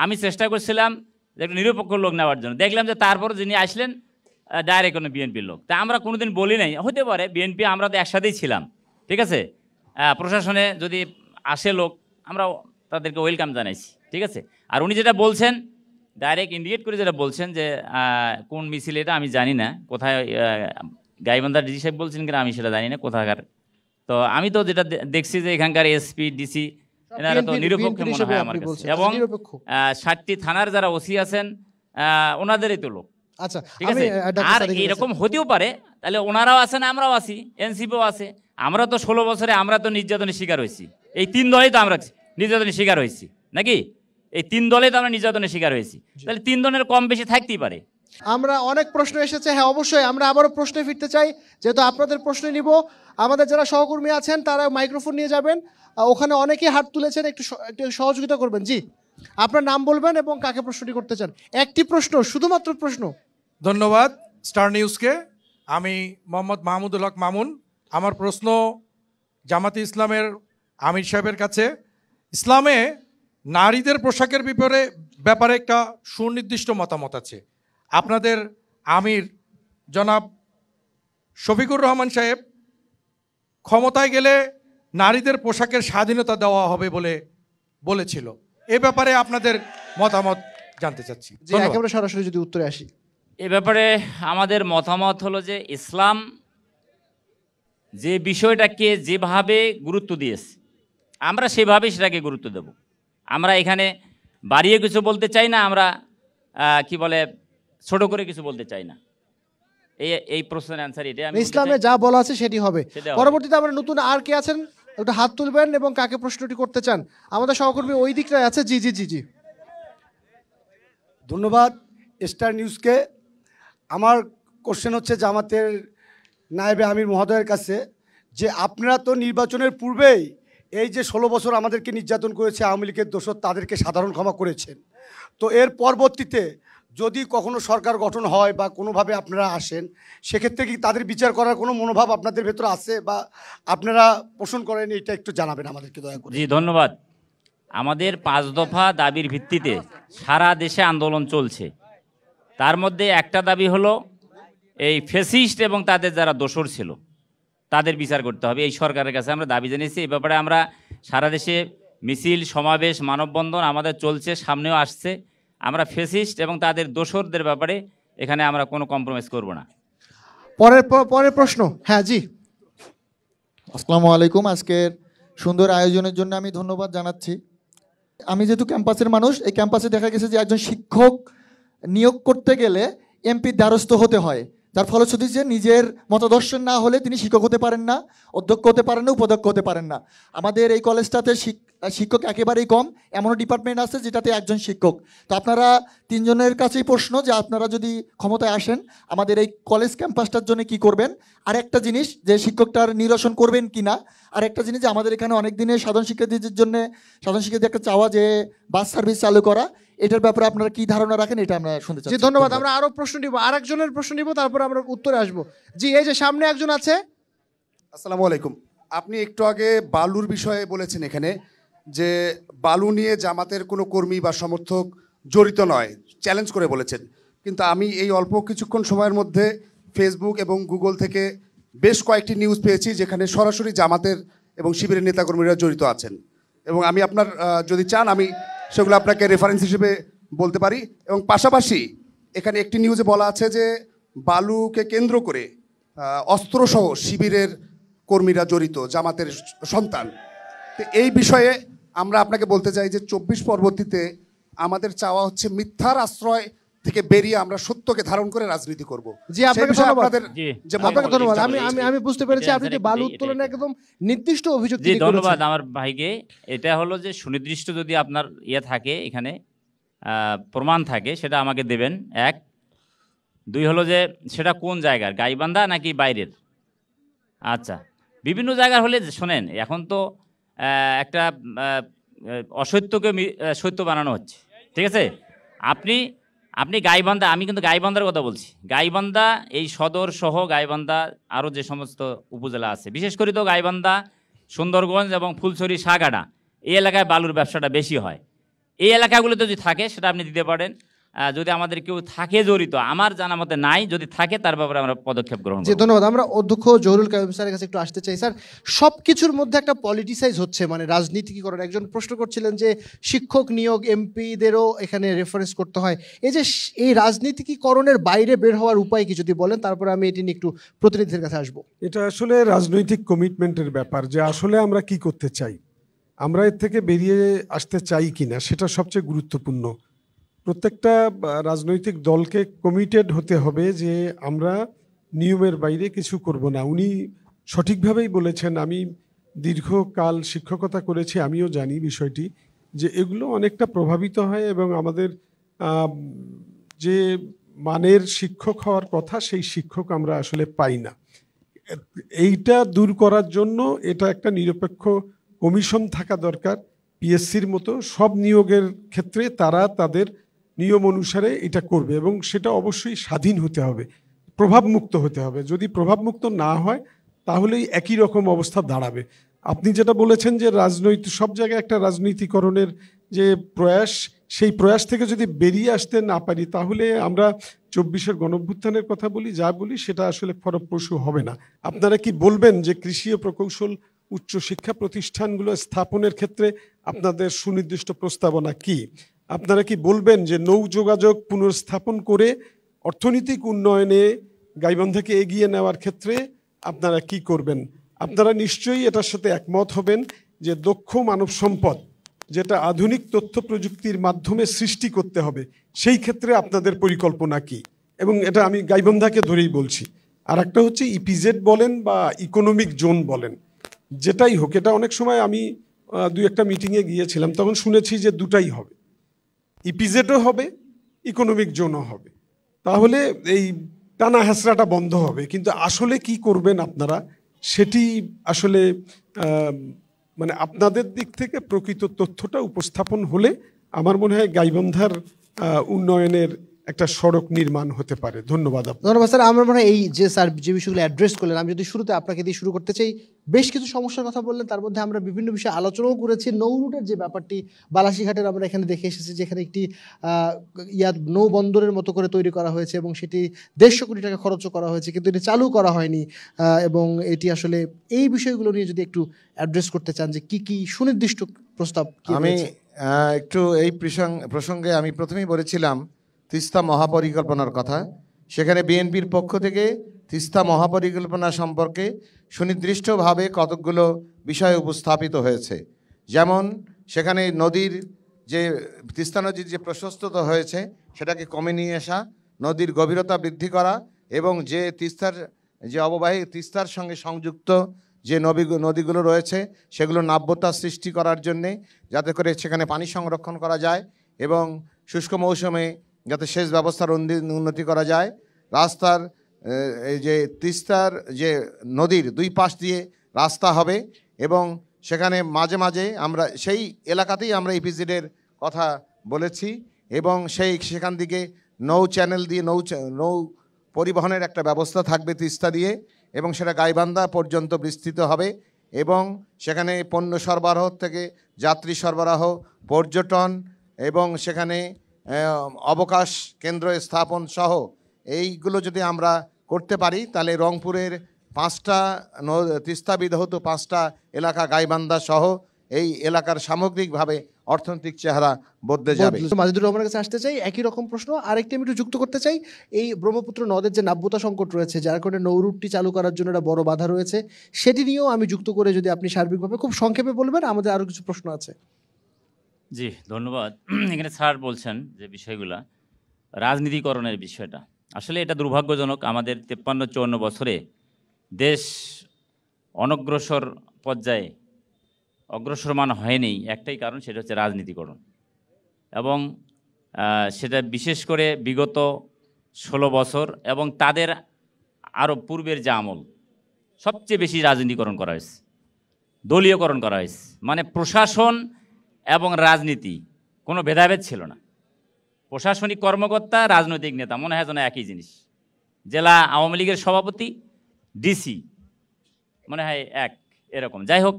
আমি চেষ্টা করছিলাম যে একটা নিরপেক্ষ লোক নেওয়ার জন্য, দেখলাম যে তারপর যিনি আসলেন ডাইরেক্ট কোনো বিএনপির লোক। তা আমরা কোনোদিন বলি নাই, হতে পারে বিএনপি আমরা তো একসাথেই ছিলাম, ঠিক আছে। প্রশাসনে যদি আসে লোক আমরা তাদেরকে ওয়েলকাম জানাইছি, ঠিক আছে। আর উনি যেটা বলছেন ডাইরেক্ট ইন্ডিকেট করে যেটা বলছেন যে কোন মিছিল এটা আমি জানি না, কোথায় গাইবান্ধার ডিসি সাহেব বলছেন কিনা আমি সেটা জানি না কোথাকার। তো আমি তো যেটা দেখছি যে এখানকার এসপি ডিসি এনারা তো নিরপেক্ষ মনে হয় আমার কাছে, এবং 60টি থানার যারা ওসি আছেন ওনাদেরই তো লোক। আচ্ছা, ঠিক আছে। আর এরকম হতেও পারে তাহলে ওনারাও আছেন আমরাও আছি, এনসিপিও আছে। আমরা তো 16 বছরে আমরা তো নির্যাতনের শিকার হয়েছি, এই 3 দলেই তো আমরা নির্যাতনের শিকার হয়েছি নাকি, এই 3 দলেই তো আমরা নির্যাতনের শিকার হয়েছি, তাহলে 3 দলের কম বেশি থাকতেই পারে। আমরা অনেক প্রশ্ন এসেছে, হ্যাঁ অবশ্যই আমরা আবারও প্রশ্নে ফিরতে চাই, যেহেতু আপনাদের প্রশ্ন নিব। আমাদের যারা সহকর্মী আছেন তারা মাইক্রোফোন নিয়ে যাবেন, ওখানে অনেকেই হাত তুলেছেন, একটু সহযোগিতা করবেন। জি, আপনার নাম বলবেন এবং কাকে প্রশ্নটি করতে চান। একটি প্রশ্ন, শুধুমাত্র প্রশ্ন। ধন্যবাদ স্টার নিউজকে। আমি মোহাম্মদ মাহমুদুল হক মামুন। আমার প্রশ্ন জামাতে ইসলামের আমির সাহেবের কাছে। ইসলামে নারীদের পোশাকের ব্যাপারে একটা সুনির্দিষ্ট মতামত আছে। আপনাদের আমির জনাব শফিকুর রহমান সাহেব ক্ষমতায় গেলে নারীদের পোশাকের স্বাধীনতা দেওয়া হবে বলে বলেছিল, এ ব্যাপারে আপনাদের মতামত জানতে চাচ্ছি। একেবারে সরাসরি যদি উত্তরে আসি, এ ব্যাপারে আমাদের মতামত হলো যে ইসলাম যে বিষয়টাকে যেভাবে গুরুত্ব দিয়েছে আমরা সেভাবে সেটাকে গুরুত্ব দেব। আমরা এখানে বাড়িয়ে কিছু বলতে চাই না, আমরা কি বলে ছোট করে কিছু বলতে চাই না। এই প্রশ্নের অ্যান্সার এটা। ইসলামে যা বলা আছে সেটি হবে। পরবর্তীতে আমরা নতুন আর কে আছেন একটু হাত তুলবেন এবং কাকে প্রশ্নটি করতে চান। আমাদের সহকর্মী ওই দিকটায় আছে। জি জি জি জি, ধন্যবাদ স্টার নিউজকে। আমার কোশ্চেন হচ্ছে জামাতের নায়েবে আমির মহোদয়ের কাছে, যে আপনারা তো নির্বাচনের পূর্বেই এই যে 16 বছর আমাদেরকে নির্যাতন করেছে আওয়ামী লীগের দোষর, তাদেরকে সাধারণ ক্ষমা করেছেন। তো এর পরবর্তীতে যদি কখনো সরকার গঠন হয় বা কোনোভাবে আপনারা আসেন, সেক্ষেত্রে কি তাদের বিচার করার কোনো মনোভাব আপনাদের ভেতরে আছে বা আপনারা পোষণ করেন, এটা একটু জানাবেন আমাদেরকে দয়া করে। জি ধন্যবাদ। আমাদের 5 দফা দাবির ভিত্তিতে সারা দেশে আন্দোলন চলছে। তার মধ্যে একটা দাবি হলো এই ফ্যাসিস্ট এবং তাদের যারা দোষর ছিল তাদের বিচার করতে হবে। এই সরকারের কাছে আমরা দাবি জানিয়েছি। এই ব্যাপারে আমরা সারা দেশে মিছিল, সমাবেশ, মানববন্ধন আমাদের চলছে, সামনেও আসছে। আমরা ফ্যাসিস্ট এবং তাদের দোষরদের ব্যাপারে এখানে আমরা কোনো কম্প্রোমাইজ করব না। পরের প্রশ্ন। হ্যাঁ জি, আসসালামু আলাইকুম। আজকের সুন্দর আয়োজনের জন্য আমি ধন্যবাদ জানাচ্ছি। আমি যেহেতু ক্যাম্পাসের মানুষ, এই ক্যাম্পাসে দেখা গেছে যে একজন শিক্ষক নিয়োগ করতে গেলে এমপির দ্বারস্থ হতে হয়, যার ফলশ্রুতি যে নিজের মতাদর্শন না হলে তিনি শিক্ষক হতে পারেন না, অধ্যক্ষ হতে পারেন না, উপাধ্যক্ষ হতে পারেন না। আমাদের এই কলেজটাতে শিক্ষক একেবারেই কম, এমনও ডিপার্টমেন্ট আছে যেটাতে একজন শিক্ষক। তো আপনারা 3 জনের কাছেই প্রশ্ন যে আপনারা যদি ক্ষমতায় আসেন আমাদের এই কলেজ ক্যাম্পাসটার জন্য কি করবেন। আর একটা জিনিস যে শিক্ষকটার নিরসন করবেন কি না। আর একটা জিনিস যে আমাদের এখানে অনেক দিনের সাধারণ শিক্ষার্থীদের জন্য সাধারণ শিক্ষার্থী একটা চাওয়া যে বাস সার্ভিস চালু করা, এটার ব্যাপারে আপনারা কি ধারণা রাখেন এটা আমরা শুনতে চাই। জি ধন্যবাদ। আমরা আরো প্রশ্ন নিব, আরেকজনের প্রশ্ন নিব, তারপরে আমরা উত্তরে আসব। জি, এই যে সামনে একজন আছে। আসসালামু আলাইকুম। আপনি একটু আগে বালুর বিষয়ে বলেছেন এখানে যে বালু নিয়ে জামাতের কোনো কর্মী বা সমর্থক জড়িত নয়, চ্যালেঞ্জ করে বলেছেন। কিন্তু আমি এই অল্প কিছুক্ষণ সময়ের মধ্যে ফেসবুক এবং গুগল থেকে বেশ কয়েকটি নিউজ পেয়েছি যেখানে সরাসরি জামাতের এবং শিবিরের নেতাকর্মীরা জড়িত আছেন, এবং আমি আপনার যদি চান আমি সেগুলো আপনাকে রেফারেন্স হিসেবে বলতে পারি। এবং পাশাপাশি এখানে একটি নিউজে বলা আছে যে বালুকে কেন্দ্র করে অস্ত্রসহ শিবিরের কর্মীরা জড়িত, জামাতের সন্তান। তো এই বিষয়ে আমরা আপনাকে বলতে চাই যে 24 পরবর্তীতে আমাদের চাওয়া হচ্ছে মিথ্যার আশ্রয় থেকে বেরিয়ে আমরা সত্যকে ধারণ করে রাজনীতি করব। জি, আপনাকে ধন্যবাদ। আপনাকে ধন্যবাদ। আমি বুঝতে পেরেছি আপনি যে বালু উত্তোলনে একদম নির্দিষ্ট অভিযোগ জি, ধন্যবাদ আমার ভাইকে। এটা হলো যে সুনির্দিষ্ট যদি আপনার ইয়ে থাকে, এখানে প্রমাণ থাকে, সেটা আমাকে দেবেন। 1, 2 হলো যে সেটা কোন জায়গার, গাইবান্ধা নাকি বাইরের? আচ্ছা, বিভিন্ন জায়গার হলে শোনেন, এখন তো একটা অসত্যকে সত্য বানানো হচ্ছে, ঠিক আছে? আপনি গাইবান্ধা, আমি কিন্তু গাইবান্ধার কথা বলছি। গাইবান্ধা এই সদর সহ গাইবান্ধা আরও যে সমস্ত উপজেলা আছে, বিশেষ করে তো গাইবান্ধা, সুন্দরগঞ্জ এবং ফুলছড়ি, সাগাড়া, এই এলাকায় বালুর ব্যবসাটা বেশি হয়। এই এলাকাগুলোতে যদি থাকে সেটা আপনি দিতে পারেন। যদি আমাদের কেউ থাকে জড়িত, আমার জানা মতে নাই, যদি থাকে তার ব্যাপারে আমরা পদক্ষেপ গ্রহণ করব। জি, ধন্যবাদ। আমরা অধ্যক্ষ জহুরুল কাইয়ুম স্যারের কাছে একটু আসতে চাই। স্যার, সব কিছুর মধ্যে একটা পলিটিসাইজ হচ্ছে, মানে রাজনীতিকরণ। একজন প্রশ্ন করছিলেন যে শিক্ষক নিয়োগ, এমপিদেরও এখানে রেফারেন্স করতে হয়। এই যে এই রাজনীতিকরণের বাইরে বের হওয়ার উপায় কি যদি বলেন, তারপরে আমি এটি নিয়ে একটু প্রতিনিধিদের কাছে আসবো। এটা আসলে রাজনৈতিক কমিটমেন্টের ব্যাপার, যে আসলে আমরা কি করতে চাই, আমরা এর থেকে বেরিয়ে আসতে চাই কিনা, সেটা সবচেয়ে গুরুত্বপূর্ণ। প্রত্যেকটা রাজনৈতিক দলকে কমিটেড হতে হবে যে আমরা নিয়মের বাইরে কিছু করব না। উনি সঠিকভাবেই বলেছেন। আমি দীর্ঘকাল শিক্ষকতা করেছি, আমিও জানি বিষয়টি, যে এগুলো অনেকটা প্রভাবিত হয় এবং আমাদের যে মানের শিক্ষক হওয়ার কথা, সেই শিক্ষক আমরা আসলে পাই না। এইটা দূর করার জন্য এটা একটা নিরপেক্ষ কমিশন থাকা দরকার। পিএসসির মতো সব নিয়োগের ক্ষেত্রে তারা তাদের নিয়ম অনুসারে এটা করবে এবং সেটা অবশ্যই স্বাধীন হতে হবে, প্রভাবমুক্ত হতে হবে। যদি প্রভাবমুক্ত না হয় তাহলেই একই রকম অবস্থা দাঁড়াবে। আপনি যেটা বলেছেন যে রাজনৈতিক সব জায়গায় একটা রাজনীতিকরণের যে প্রয়াস, সেই প্রয়াস থেকে যদি বেরিয়ে আসতে না পারি, তাহলে আমরা 24-এর গণঅভ্যুত্থানের কথা বলি, যা বলি সেটা আসলে ফলপ্রসূ হবে না। আপনারা কি বলবেন যে কৃষি ও প্রকৌশল উচ্চশিক্ষা প্রতিষ্ঠানগুলো স্থাপনের ক্ষেত্রে আপনাদের সুনির্দিষ্ট প্রস্তাবনা কি? আপনারা কি বলবেন যে নৌ যোগাযোগ পুনর্স্থাপন করে অর্থনৈতিক উন্নয়নে গাইবান্ধাকে এগিয়ে নেওয়ার ক্ষেত্রে আপনারা কি করবেন? আপনারা নিশ্চয়ই এটার সাথে একমত হবেন যে দক্ষ মানব সম্পদ, যেটা আধুনিক তথ্য প্রযুক্তির মাধ্যমে সৃষ্টি করতে হবে, সেই ক্ষেত্রে আপনাদের পরিকল্পনা কি? এবং এটা আমি গাইবান্ধাকে ধরেই বলছি। আর একটা হচ্ছে ইপিজেড বলেন বা ইকোনমিক জোন বলেন, যেটাই হোক, এটা অনেক সময় আমি 2-একটা মিটিংয়ে গিয়েছিলাম, তখন শুনেছি যে দুটাই হবে, ইপিজেডও হবে, ইকোনমিক জোনও হবে। তাহলে এই টানা হেঁচড়াটা বন্ধ হবে। কিন্তু আসলে কি করবেন আপনারা, সেটি আসলে মানে আপনাদের দিক থেকে প্রকৃত তথ্যটা উপস্থাপন হলে আমার মনে হয় গাইবান্ধার উন্নয়নের একটা সড়ক নির্মাণ হতে পারে। ধন্যবাদ। ধন্যবাদ স্যার। আমার মনে হয় এই যে স্যার যে বিষয়গুলো অ্যাড্রেস করলেন, আমি যদি শুরুতে আপনাকে দিয়ে শুরু করতে চাই, বেশ কিছু সমস্যার কথা বললেন, তার মধ্যে আমরা বিভিন্ন বিষয়ে আলোচনাও করেছি। নৌ রুটের যে ব্যাপারটি, বালাসীঘাটের আমরা এখানে দেখে এসেছি, যেখানে একটি নৌ বন্দরের মতো করে তৈরি করা হয়েছে এবং সেটি 150 কোটি টাকা খরচ করা হয়েছে, কিন্তু এটি চালু করা হয়নি। এবং এটি আসলে এই বিষয়গুলো নিয়ে যদি একটু অ্যাড্রেস করতে চান, যে কি কি সুনির্দিষ্ট প্রস্তাব। আমি একটু এই প্রসঙ্গে আমি প্রথমেই বলেছিলাম তিস্তা মহাপরিকল্পনার কথা। সেখানে বিএনপির পক্ষ থেকে তিস্তা মহাপরিকল্পনা সম্পর্কে সুনির্দিষ্টভাবে কতকগুলো বিষয় উপস্থাপিত হয়েছে। যেমন সেখানে নদীর যে তিস্তা নদীর যে প্রশস্ততা হয়েছে সেটাকে কমে নিয়ে আসা, নদীর গভীরতা বৃদ্ধি করা এবং যে তিস্তার যে অববাহী তিস্তার সঙ্গে সংযুক্ত যে নদীগুলো রয়েছে সেগুলো নাব্যতা সৃষ্টি করার জন্যে, যাতে করে সেখানে পানি সংরক্ষণ করা যায় এবং শুষ্ক মৌসুমে যাতে সেচ ব্যবস্থার উন্নতি করা যায়। রাস্তার এই যে তিস্তার যে নদীর 2 পাশ দিয়ে রাস্তা হবে এবং সেখানে মাঝে মাঝে আমরা সেই এলাকাতেই আমরা ইপিজেডের কথা বলেছি এবং সেখান থেকে নৌ চ্যানেল দিয়ে নৌ পরিবহনের একটা ব্যবস্থা থাকবে তিস্তা দিয়ে এবং সেটা গাইবান্ধা পর্যন্ত বিস্তৃত হবে এবং সেখানে পণ্য সরবরাহ থেকে যাত্রী সরবরাহ, পর্যটন এবং সেখানে অবকাশ কেন্দ্র স্থাপন সহ এইগুলো যদি আমরা করতে পারি, তাহলে রংপুরের 5টা তিস্তা বিধৌত 5টা এলাকা গাইবান্ধা সহ এই এলাকার সামগ্রিকভাবে অর্থনৈতিক চেহারা বদলে যাবে। মাজিদুর রহমানের কাছে আসতে চাই, একই রকম প্রশ্ন। আরেকটি আমি একটু যুক্ত করতে চাই, এই ব্রহ্মপুত্র নদের যে নাব্যতা সংকট রয়েছে, যার কারণে নৌ রুটটি চালু করার জন্য একটা বড় বাধা রয়েছে, সেটি নিয়েও আমি যুক্ত করে যদি আপনি সার্বিকভাবে খুব সংক্ষেপে বলবেন, আমাদের আরও কিছু প্রশ্ন আছে। জি, ধন্যবাদ। এখানে স্যার বলছেন যে বিষয়গুলা, রাজনীতিকরণের বিষয়টা, আসলে এটা দুর্ভাগ্যজনক। আমাদের 53-54 বছরে দেশ অনগ্রসর পর্যায়ে অগ্রসরমান হয়নি, একটাই কারণ, সেটা হচ্ছে রাজনীতিকরণ। এবং সেটা বিশেষ করে বিগত 16 বছর এবং তাদের আরও পূর্বের যে আমল, সবচেয়ে বেশি রাজনীতিকরণ করা হয়েছে, দলীয়করণ করা হয়েছে। মানে প্রশাসন এবং রাজনীতি কোনো ভেদাভেদ ছিল না। প্রশাসনিক কর্মকর্তা, রাজনৈতিক নেতা মনে হয় যেন একই জিনিস। জেলা আওয়ামী লীগের সভাপতি, ডিসি মনে হয় এক, এরকম। যাই হোক,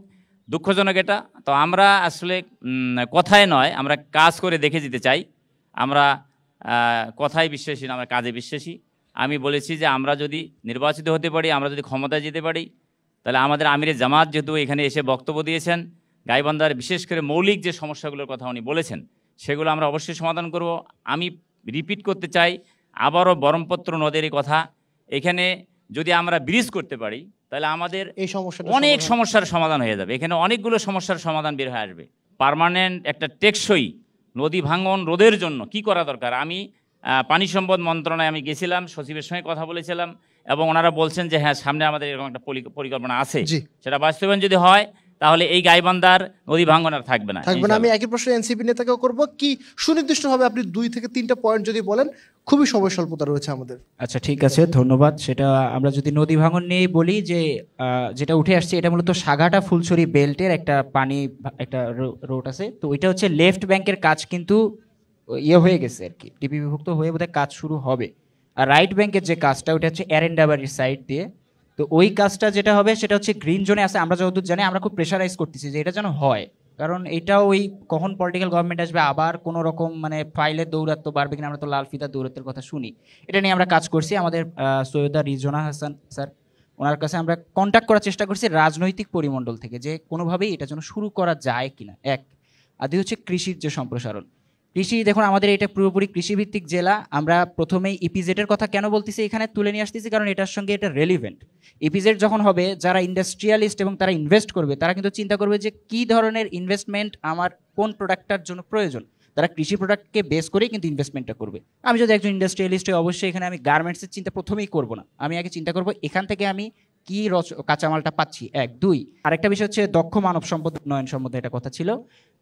দুঃখজনক এটা। তো আমরা আসলে কথায় নয়, আমরা কাজ করে দেখে যেতে চাই। আমরা কথায় বিশ্বাসী না, আমরা কাজে বিশ্বাসী। আমি বলেছি যে আমরা যদি নির্বাচিত হতে পারি, আমরা যদি ক্ষমতায় যেতে পারি, তাহলে আমাদের আমিরে জামাত যেহেতু এখানে এসে বক্তব্য দিয়েছেন, গাইবান্ধার বিশেষ করে মৌলিক যে সমস্যাগুলোর কথা উনি বলেছেন, সেগুলো আমরা অবশ্যই সমাধান করব। আমি রিপিট করতে চাই আবারও ব্রহ্মপুত্র নদের কথা, এখানে যদি আমরা ব্রিজ করতে পারি তাহলে আমাদের এই সমস্যাটা অনেক সমস্যার সমাধান হয়ে যাবে। এখানে অনেকগুলো সমস্যার সমাধান বের হয়ে আসবে। পার্মানেন্ট একটা টেকসই নদী ভাঙন রোধের জন্য কি করা দরকার, আমি পানি সম্পদ মন্ত্রণালয়ে আমি গেছিলাম, সচিবের সঙ্গে কথা বলেছিলাম এবং ওনারা বলছেন যে হ্যাঁ, সামনে আমাদের এরকম একটা পরিকল্পনা আছে, সেটা বাস্তবায়ন যদি হয় তাহলে এই গাইবান্ধার নদী ভাঙন আর থাকবে না। আমি একই প্রশ্ন এনসিপি নেতাকেও করব, কি সুনির্দিষ্টভাবে আপনি 2 থেকে 3টা পয়েন্ট যদি বলেন, খুবই সময় স্বল্পতা রয়েছে আমাদের। আচ্ছা, ঠিক আছে, ধন্যবাদ। সেটা আমরা যদি নদী ভাঙন নিয়ে বলি, যে যেটা উঠে আসছে, এটা মূলত সাঘাটা ফুলছড়ি বেল্টের একটা একটা রোড আছে। তো ওইটা হচ্ছে লেফট ব্যাংকের কাজ কিন্তু হয়ে গেছে আর কি, ডিপিবিভুক্ত হয়ে বোধহয় কাজ শুরু হবে। আর রাইট ব্যাংকের যে কাজটা, ওইটা হচ্ছে এরেন্ডাবাড়ির সাইড দিয়ে। তো ওই কাজটা যেটা হবে সেটা হচ্ছে গ্রিন জোনে আছে। আমরা যতদূর জানি, আমরা খুব প্রেশারাইজ করতেছি যে এটা যেন হয়, কারণ এটা ওই কখন পলিটিক্যাল গভর্নমেন্ট আসবে, আবার কোনো রকম মানে ফাইলের দৌরাত্ম বাড়বে কিনা, আমরা তো লাল ফিতার দৌরাত্মের কথা শুনি। এটা নিয়ে আমরা কাজ করছি। আমাদের সৈয়দা রিজওয়ানা হাসান স্যার, ওনার কাছে আমরা কন্ট্যাক্ট করার চেষ্টা করছি রাজনৈতিক পরিমণ্ডল থেকে, যে কোনোভাবেই এটা যেন শুরু করা যায় কিনা। এক আর দুই হচ্ছে কৃষির যে সম্প্রসারণ। কৃষি, দেখুন আমাদের এটা পুরোপুরি কৃষিভিত্তিক জেলা। আমরা প্রথমেই ইপিজেডের কথা কেন বলতেছি এখানে তুলে নিয়ে আসতেছি, কারণ এটার সঙ্গে এটা রেলিভেন্ট। ইপিজেড যখন হবে, যারা ইন্ডাস্ট্রিয়ালিস্ট এবং তারা ইনভেস্ট করবে, তারা কিন্তু চিন্তা করবে যে কী ধরনের ইনভেস্টমেন্ট আমার কোন প্রোডাক্টটার জন্য প্রয়োজন। তারা কৃষি প্রোডাক্টকে বেস করেই কিন্তু ইনভেস্টমেন্টটা করবে। আমি যদি একজন ইন্ডাস্ট্রিয়ালিস্ট হই, অবশ্যই এখানে আমি গার্মেন্টসের চিন্তা প্রথমেই করবো না, আমি আগে চিন্তা করবো এখান থেকে আমি কি কাঁচামালটা পাচ্ছি। এক, দুই, আরেকটা বিষয় হচ্ছে দক্ষ মানব সম্পদ উন্নয়ন সম্বন্ধে একটা কথা ছিল।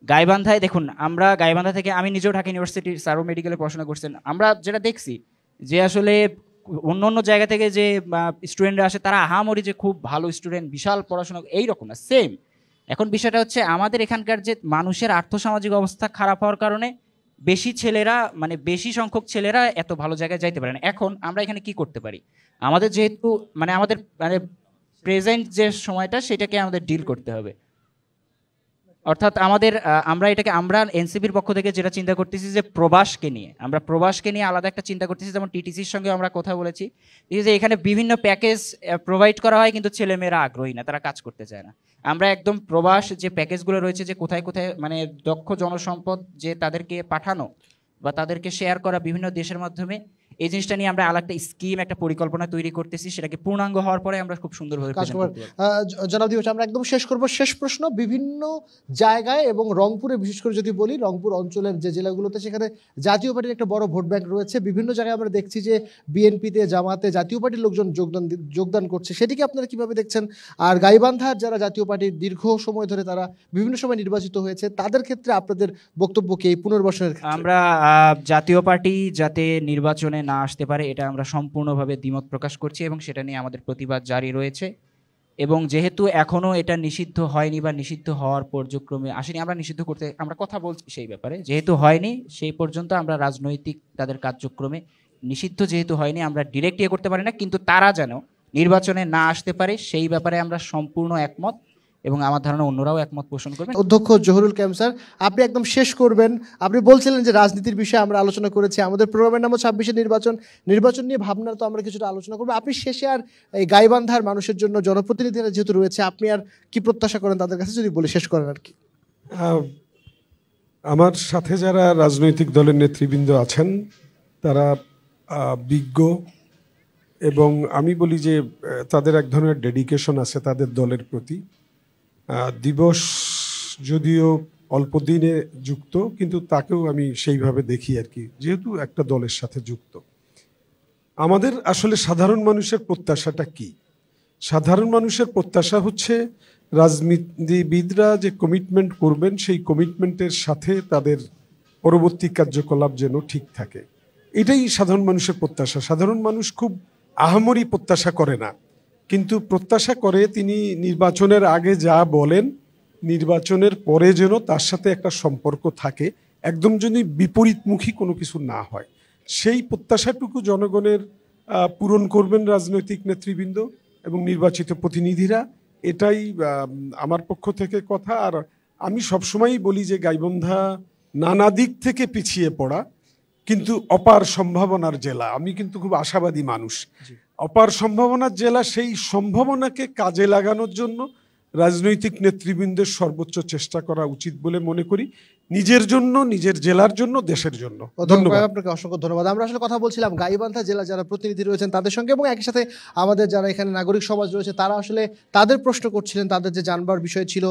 গাইবান্ধায় দেখুন, আমরা গাইবান্ধা থেকে, আমি নিজেও ঢাকা ইউনিভার্সিটির সার্ও মেডিকেলে পড়াশোনা করছেন, আমরা যেটা দেখছি যে আসলে অন্য অন্য জায়গা থেকে যে স্টুডেন্টরা আসে, তারা আহামরি যে খুব ভালো স্টুডেন্ট, বিশাল পড়াশোনা, এইরকম না, সেম। এখন বিষয়টা হচ্ছে আমাদের এখানকার যে মানুষের আর্থসামাজিক অবস্থা খারাপ হওয়ার কারণে বেশি সংখ্যক ছেলেরা এত ভালো জায়গায় যাইতে পারে না। এখন আমরা এখানে কি করতে পারি, আমাদের যেহেতু আমাদের প্রেজেন্ট যে সময়টা, সেটাকে আমাদের ডিল করতে হবে। অর্থাৎ আমরা এনসিপির পক্ষ থেকে যেটা চিন্তা করতেছি, যে প্রবাসকে নিয়ে আলাদা একটা চিন্তা করতেছি। যেমন টিটিসির সঙ্গে আমরা কথা বলেছি যে এখানে বিভিন্ন প্যাকেজ প্রোভাইড করা হয়, কিন্তু ছেলেমেয়েরা আগ্রহী না, তারা কাজ করতে চায় না। আমরা একদম প্রবাস যে প্যাকেজগুলো রয়েছে, যে কোথায় কোথায় দক্ষ জনসম্পদ যে তাদেরকে পাঠানো বা তাদেরকে শেয়ার করা বিভিন্ন দেশের মাধ্যমে, এই জিনিসটা নিয়ে আমরা আলাদা স্কিম, একটা পরিকল্পনা তৈরি করতেছি। সেটাকে পূর্ণাঙ্গ হওয়ার পরে আমরা খুব সুন্দরভাবে কাজ করব। জনাব দিবস, আমরা একদম শেষ করব। শেষ প্রশ্ন, বিভিন্ন জায়গায় এবং রংপুরে বিশেষ করে যদি বলি, রংপুর অঞ্চলের যে জেলাগুলোতে, সেখানে জাতীয় পার্টির একটা বড় ভোট ব্যাংক রয়েছে। বিভিন্ন জায়গায় আমরা দেখছি যে বিএনপিতে, জামাতে, জাতীয় পার্টির লোকজন যোগদান করছে। সেটিকে আপনারা কিভাবে দেখছেন? আর গাইবান্ধার যারা জাতীয় পার্টির দীর্ঘ সময় ধরে তারা বিভিন্ন সময় নির্বাচিত হয়েছে, তাদের ক্ষেত্রে আপনাদের বক্তব্য কি এই পুনর্বাসনের ক্ষেত্রে? আমরা জাতীয় পার্টি যাতে নির্বাচনে না আসতে পারে, এটা আমরা সম্পূর্ণভাবে দ্বিমত প্রকাশ করছি এবং সেটা নিয়ে আমাদের প্রতিবাদ জারি রয়েছে। এবং যেহেতু এখনও এটা নিষিদ্ধ হয়নি বা নিষিদ্ধ হওয়ার পর্যক্রমে আসেনি, আমরা নিষিদ্ধ করতে আমরা কথা বলছি সেই ব্যাপারে। যেহেতু হয়নি, সেই পর্যন্ত আমরা রাজনৈতিক তাদের কার্যক্রমে নিষিদ্ধ যেহেতু হয়নি, আমরা ডিরেক্ট করতে পারি না, কিন্তু তারা যেন নির্বাচনে না আসতে পারে সেই ব্যাপারে আমরা সম্পূর্ণ একমত এবং আমার ধারণা অন্যরাও একমত পোষণ করবেন। অধ্যক্ষ জহুরুল কায়েম স্যার, আপনি একদম শেষ করবেন। আপনি বলছিলেন যে রাজনীতির বিষয়ে আমরা আলোচনা করেছি, আমাদের প্রোগ্রামের নাম 26 নির্বাচন নিয়ে ভাবনা, তো আমরা কিছুটা আলোচনা করবো। আপনি শেষে আর এই গাইবান্ধার মানুষের জন্য জনপ্রতিনিধিরা যেহেতু রয়েছে, আপনি আর কি প্রত্যাশা করেন তাদের কাছে, যদি বলে শেষ করেন আর কি। আমার সাথে যারা রাজনৈতিক দলের নেতৃবৃন্দ আছেন, তারা বিজ্ঞ এবং আমি বলি যে তাদের এক ধরনের ডেডিকেশন আছে তাদের দলের প্রতি। দিবস যদিও অল্প দিনে যুক্ত, কিন্তু তাকেও আমি সেইভাবে দেখি আর কি, যেহেতু একটা দলের সাথে যুক্ত। আমাদের আসলে সাধারণ মানুষের প্রত্যাশাটা কি? সাধারণ মানুষের প্রত্যাশা হচ্ছে রাজনীতিবিদরা যে কমিটমেন্ট করবেন সেই কমিটমেন্টের সাথে তাদের পরবর্তী কার্যকলাপ যেন ঠিক থাকে, এটাই সাধারণ মানুষের প্রত্যাশা। সাধারণ মানুষ খুব আহামরি প্রত্যাশা করে না, কিন্তু প্রত্যাশা করে তিনি নির্বাচনের আগে যা বলেন নির্বাচনের পরে যেন তার সাথে একটা সম্পর্ক থাকে, একদম যদি বিপরীতমুখী কোনো কিছু না হয়। সেই প্রত্যাশাটুকু জনগণের পূরণ করবেন রাজনৈতিক নেতৃবৃন্দ এবং নির্বাচিত প্রতিনিধিরা, এটাই আমার পক্ষ থেকে কথা। আর আমি সবসময়ই বলি যে গাইবান্ধা নানা দিক থেকে পিছিয়ে পড়া কিন্তু অপার সম্ভাবনার জেলা। আমি কিন্তু খুব আশাবাদী মানুষ। অপার সম্ভাবনার জেলা, সেই সম্ভাবনাকে কাজে লাগানোর জন্য রাজনৈতিক নেতৃবৃন্দের সর্বোচ্চ চেষ্টা করা উচিত বলে মনে করি, নিজের জন্য, নিজের জেলার জন্য, দেশের জন্য। ধন্যবাদ আপনাকে, অসংখ্য ধন্যবাদ। আমরা আসলে কথা বলছিলাম গাইবান্ধা জেলা যারা প্রতিনিধি রয়েছেন তাদের সঙ্গে, এবং একই সাথে আমাদের যারা এখানে নাগরিক সমাজ রয়েছে তারা আসলে তাদের প্রশ্ন করছিলেন, তাদের যে জানবার বিষয় ছিল,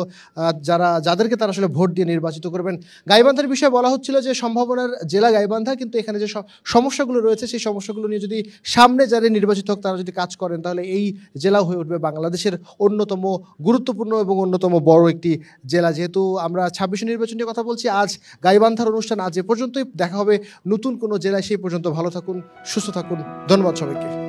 যাদেরকে তারা আসলে ভোট দিয়ে নির্বাচিত করবেন। গাইবান্ধার বিষয়ে বলা হচ্ছিল যে সম্ভাবনার জেলা গাইবান্ধা, কিন্তু এখানে যে সমস্যাগুলো রয়েছে সেই সমস্যাগুলো নিয়ে যদি সামনে যারা নির্বাচিত হোক তারা যদি কাজ করেন তাহলে এই জেলা হয়ে উঠবে বাংলাদেশের অন্যতম গুরুত্বপূর্ণ এবং অন্যতম বড় একটি জেলা। যেহেতু আমরা 26 নির্বাচন নিয়ে কথা বলছি, আজ গাইবান্ধার অনুষ্ঠান আজ এ পর্যন্তই। দেখা হবে নতুন কোনো জেলায়, সেই পর্যন্ত ভালো থাকুন, সুস্থ থাকুন। ধন্যবাদ সবাইকে।